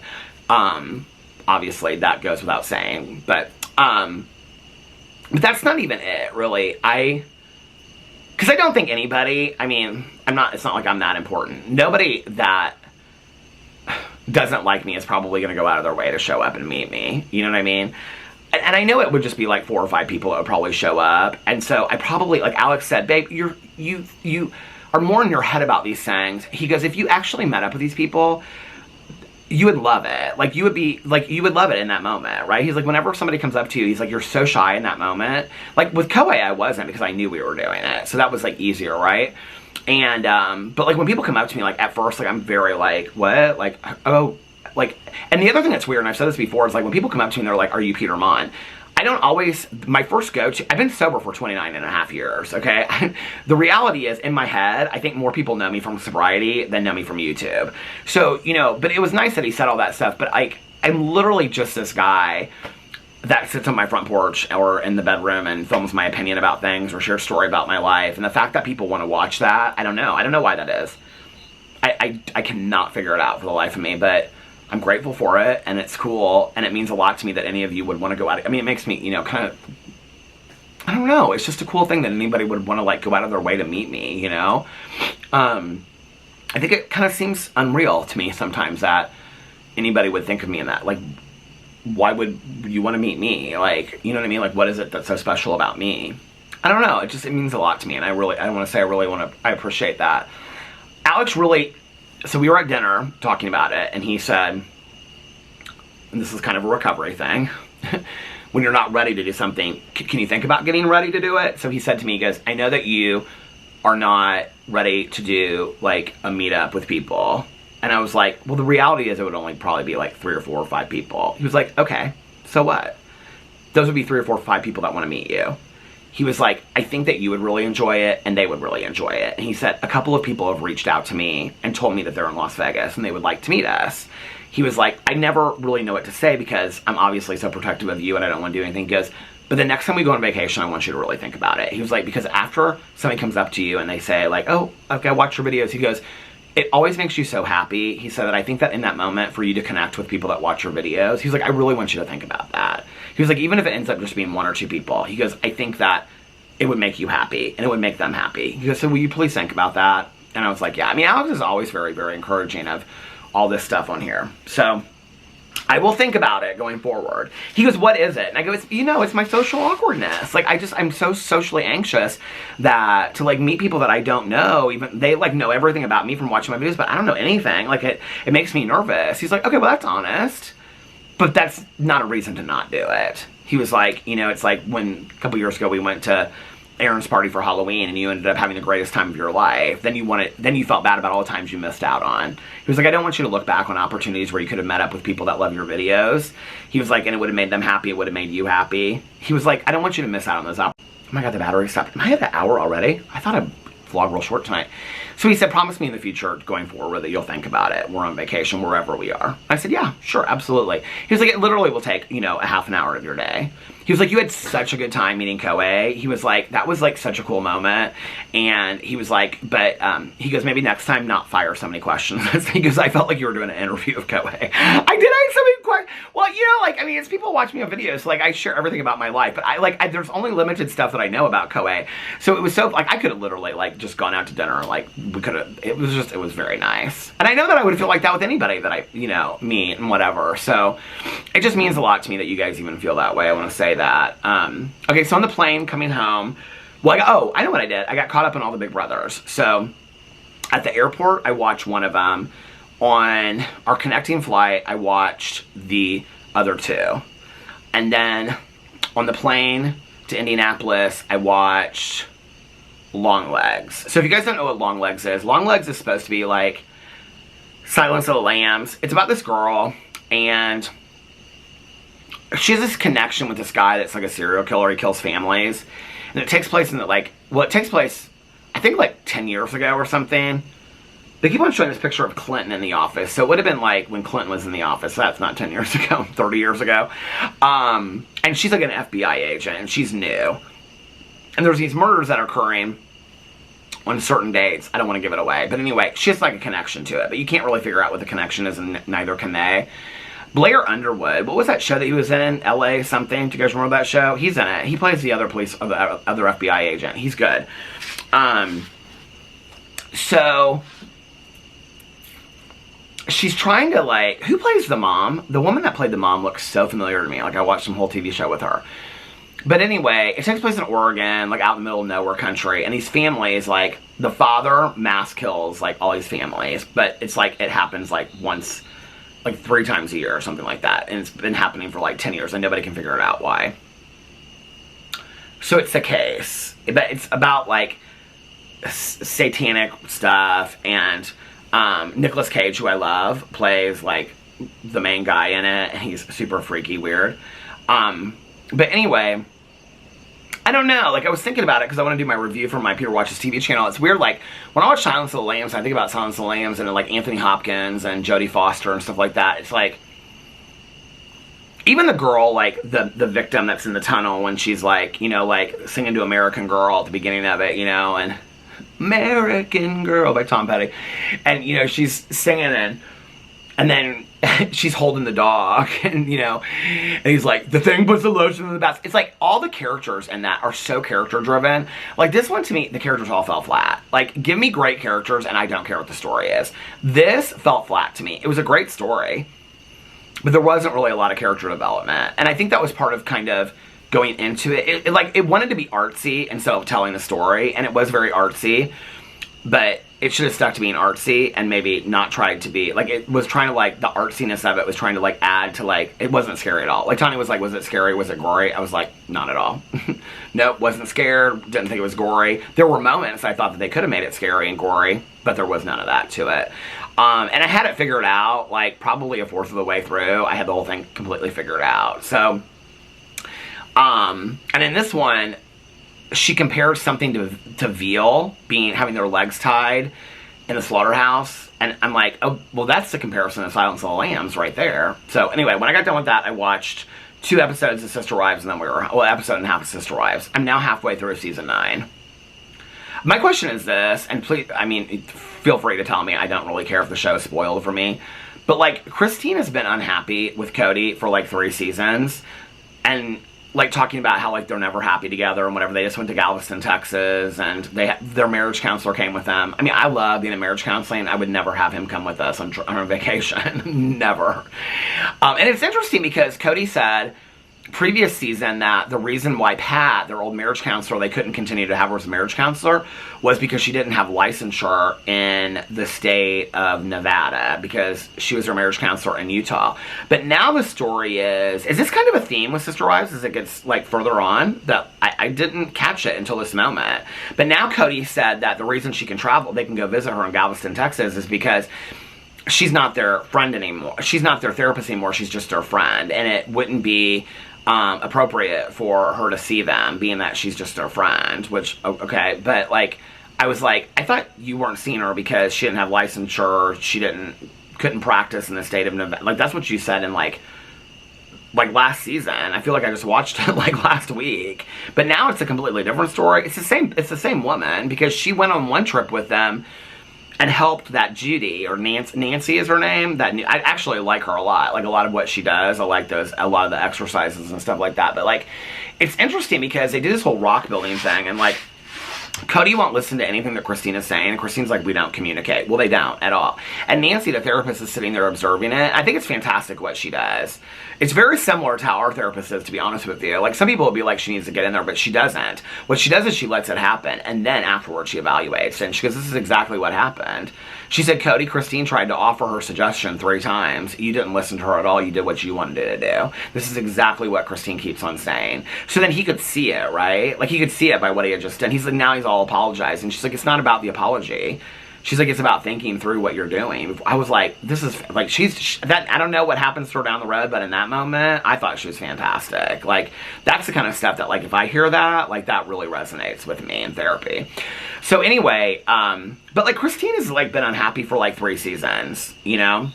obviously that goes without saying. But that's not even it, really. Because I don't think anybody, I mean, it's not like I'm that important. Nobody that doesn't like me is probably going to go out of their way to show up and meet me. You know what I mean? And I know it would just be like 4 or 5 people that would probably show up. And so I probably, like Alex said, babe, you are more in your head about these things. He goes, if you actually met up with these people, you would love it. Like, you would love it in that moment, right? He's like, whenever somebody comes up to you, he's like, you're so shy in that moment. Like, with Koei, I wasn't, because I knew we were doing it. So that was, like, easier, right? And, but, like, when people come up to me, like, at first, like, I'm very, like, what? Like, oh, like, and the other thing that's weird, and I've said this before, is, like, when people come up to me and they're like, are you Peter Monn? I don't always, my first go-to, I've been sober for 29 and a half years, okay? The reality is, in my head, I think more people know me from sobriety than know me from YouTube. So, you know, but it was nice that he said all that stuff, but, like, I'm literally just this guy that sits on my front porch or in the bedroom and films my opinion about things or shares a story about my life. And the fact that people want to watch that, I don't know. I don't know why that is. I cannot figure it out for the life of me, but I'm grateful for it, and it's cool, and it means a lot to me that any of you would want to go out. I mean, it makes me, you know, kind of, I don't know, it's just a cool thing that anybody would want to, like, go out of their way to meet me, you know? I think it kind of seems unreal to me sometimes that anybody would think of me in that, like, why would you want to meet me? Like, you know what I mean? Like, what is it that's so special about me? I don't know, it means a lot to me, and I want to say I appreciate that. Alex really, so we were at dinner talking about it, and he said, and this is kind of a recovery thing, when you're not ready to do something, can you think about getting ready to do it? So he said to me, he goes, I know that you are not ready to do, like, a meetup with people. And I was like, well, the reality is it would only probably be like 3 or 4 or 5 people. He was like, okay, so what? Those would be 3 or 4 or 5 people that want to meet you. He was like, I think that you would really enjoy it, and they would really enjoy it. And he said, a couple of people have reached out to me and told me that they're in Las Vegas and they would like to meet us. he was like, I never really know what to say because I'm obviously so protective of you and I don't want to do anything. He goes, but the next time we go on vacation, I want you to really think about it. He was like, because after somebody comes up to you and they say like, oh, okay, I watch your videos. He goes, it always makes you so happy. He said that I think that in that moment for you to connect with people that watch your videos, he was like, I really want you to think about that. He was like, even if it ends up just being 1 or 2 people, he goes, I think that it would make you happy and it would make them happy. He goes, so will you please think about that? And I was like, yeah. I mean, Alex is always very, very encouraging of all this stuff on here. So I will think about it going forward. He goes, what is it? And I go, it's, you know, it's my social awkwardness. Like, I'm so socially anxious that to like meet people that I don't know, even they like know everything about me from watching my videos, but I don't know anything. Like it makes me nervous. He's like, okay, well that's honest, but that's not a reason to not do it. He was like, you know, it's like when a couple years ago we went to Aaron's party for Halloween and you ended up having the greatest time of your life. Then you felt bad about all the times you missed out on. He was like, I don't want you to look back on opportunities where you could have met up with people that love your videos. He was like, and it would have made them happy. It would have made you happy. He was like, I don't want you to miss out on those opportunities. Oh my God, the battery stopped. Am I at an hour already? I thought I'd vlog real short tonight. So he said, promise me in the future going forward that you'll think about it. We're on vacation wherever we are. I said, yeah, sure, absolutely. He was like, it literally will take, you know, a half an hour of your day. He was like, you had such a good time meeting Koei. He was like, that was like such a cool moment. And he was like, but he goes, maybe next time not fire so many questions. He goes, I felt like you were doing an interview of Koei. I did have so many questions. Well, you know, like, I mean, it's people watch me on videos. So, like, I share everything about my life. But there's only limited stuff that I know about Koei. So it was so, like, I could have literally, like, just gone out to dinner. Like, we could have, it was very nice. And I know that I would feel like that with anybody that I, you know, meet and whatever. So it just means a lot to me that you guys even feel that way. I want to say that. Okay, so on the plane coming home, well, I know what I did. I got caught up in all the Big Brothers. So at the airport, I watched one of them. On our connecting flight, I watched the other 2. And then on the plane to Indianapolis, I watched Long Legs. So if you guys don't know what Long Legs is supposed to be like Silence of the Lambs. It's about this girl, and she has this connection with this guy that's like a serial killer. He kills families. And it takes place in the, like, well, it takes place, I think, like 10 years ago or something. They keep on showing this picture of Clinton in the office. So it would have been like when Clinton was in the office. That's not 10 years ago, 30 years ago. And she's like an FBI agent, and she's new. And there's these murders that are occurring on certain dates. I don't want to give it away. But anyway, she has like a connection to it. But you can't really figure out what the connection is, and neither can they. Blair Underwood, what was that show that he was in? LA something? Do you guys remember that show? He's in it. He plays the other other FBI agent. He's good. So she's trying to, like, who plays the mom? The woman that played the mom looks so familiar to me. Like, I watched some whole TV show with her. But anyway, it takes place in Oregon, like out in the middle of nowhere country. And these families, like, the father mass kills, like, all these families. But it's like, it happens, like, once, like 3 times a year or something like that. And it's been happening for like 10 years and nobody can figure it out why. So it's the case. But it's about like satanic stuff, and Nicolas Cage, who I love, plays like the main guy in it, and he's super freaky weird. But anyway, I don't know, like I was thinking about it because I want to do my review for my Peter Watches TV channel. It's weird, like when I watch Silence of the Lambs, I think about Silence of the Lambs and like Anthony Hopkins and Jodie Foster and stuff like that. It's like, even the girl, like the victim that's in the tunnel when she's like, you know, like singing to American Girl at the beginning of it, you know, and American Girl by Tom Petty. And, you know, she's singing and then she's holding the dog, and, you know, and he's like, the thing puts the lotion in the basket. It's like, all the characters in that are so character-driven. Like, this one, to me, the characters all fell flat. Like, give me great characters, and I don't care what the story is. This felt flat to me. It was a great story, but there wasn't really a lot of character development. And I think that was part of kind of going into it. It wanted to be artsy instead of telling a story, and it was very artsy, but it should have stuck to being artsy and maybe not tried to be, like, it was trying to, like, the artsiness of it was trying to, like, add to, like, it wasn't scary at all. Like, Tanya was like, was it scary? Was it gory? I was like, not at all. Nope, wasn't scared, didn't think it was gory. There were moments I thought that they could have made it scary and gory, but there was none of that to it. And I had it figured out, like, probably a fourth of the way through. I had the whole thing completely figured out. So, and in this one, she compares something to veal having their legs tied in the slaughterhouse. And I'm like, oh, well, that's the comparison to Silence of the Lambs right there. So anyway, when I got done with that, I watched 2 episodes of Sister Wives, and then episode and a half of Sister Wives. I'm now halfway through season 9. My question is this, and please, I mean, feel free to tell me. I don't really care if the show is spoiled for me. But, like, Christine has been unhappy with Cody for, like, 3 seasons. And, like, talking about how, like, they're never happy together and whatever. They just went to Galveston, Texas, and their marriage counselor came with them. I mean, I love being in marriage counseling. I would never have him come with us on a vacation. Never. And it's interesting because Cody said previous season that the reason why Pat, their old marriage counselor, they couldn't continue to have her as a marriage counselor was because she didn't have licensure in the state of Nevada because she was their marriage counselor in Utah. But now the story is this kind of a theme with Sister Wives as it gets like further on that I didn't catch it until this moment. But now Cody said that the reason she can travel, they can go visit her in Galveston, Texas, is because she's not their friend anymore. She's not their therapist anymore. She's just their friend. And it wouldn't be appropriate for her to see them, being that she's just their friend, which, okay, but, like, I was like, I thought you weren't seeing her because she didn't have licensure, she couldn't practice in the state of Nevada. Like, that's what you said in, like, last season. I feel like I just watched it, like, last week. But now it's a completely different story. It's the same woman, because she went on one trip with them and helped that Judy, or Nancy is her name. I actually like her a lot. Like, a lot of what she does. I like a lot of the exercises and stuff like that. But, like, it's interesting because they do this whole rock building thing. And, like, Cody won't listen to anything that Christine is saying. And Christine's like, we don't communicate. Well, they don't at all. And Nancy, the therapist, is sitting there observing it. I think it's fantastic what she does. It's very similar to how our therapist is, to be honest with you. Like, some people will be like, she needs to get in there, but she doesn't. What she does is she lets it happen, and then afterwards she evaluates. And she goes, this is exactly what happened. She said, Cody, Christine tried to offer her suggestion 3 times. You didn't listen to her at all. You did what you wanted to do. This is exactly what Christine keeps on saying. So then he could see it, right? Like, he could see it by what he had just done. He's like, now he's all apologizing. She's like, it's not about the apology. She's like, it's about thinking through what you're doing. I was like, this is, like, I don't know what happens to her down the road, but in that moment, I thought she was fantastic. Like, that's the kind of stuff that, like, if I hear that, like, that really resonates with me in therapy. So anyway, but, like, Christine has, like, been unhappy for, like, 3 seasons, you know?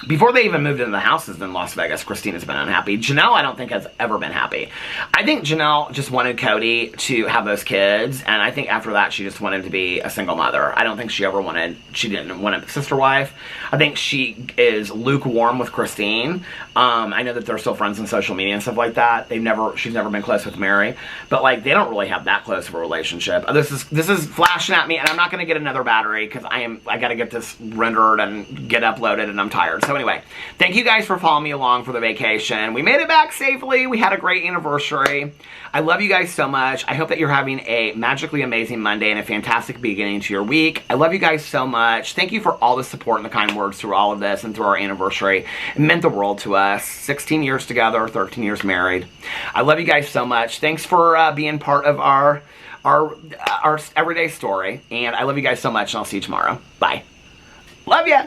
Before they even moved into the houses in Las Vegas, Christine has been unhappy. Janelle, I don't think, has ever been happy. I think Janelle just wanted Cody to have those kids, and I think after that, she just wanted to be a single mother. I don't think she didn't want a sister wife. I think she is lukewarm with Christine. I know that they're still friends on social media and stuff like that. She's never been close with Mary, but, like, they don't really have that close of a relationship. This is flashing at me, and I'm not going to get another battery, because I got to get this rendered and get uploaded, and I'm tired. So anyway, thank you guys for following me along for the vacation. We made it back safely. We had a great anniversary. I love you guys so much. I hope that you're having a magically amazing Monday and a fantastic beginning to your week. I love you guys so much. Thank you for all the support and the kind words through all of this and through our anniversary. It meant the world to us. 16 years together, 13 years married. I love you guys so much. Thanks for being part of our everyday story. And I love you guys so much, and I'll see you tomorrow. Bye. Love ya.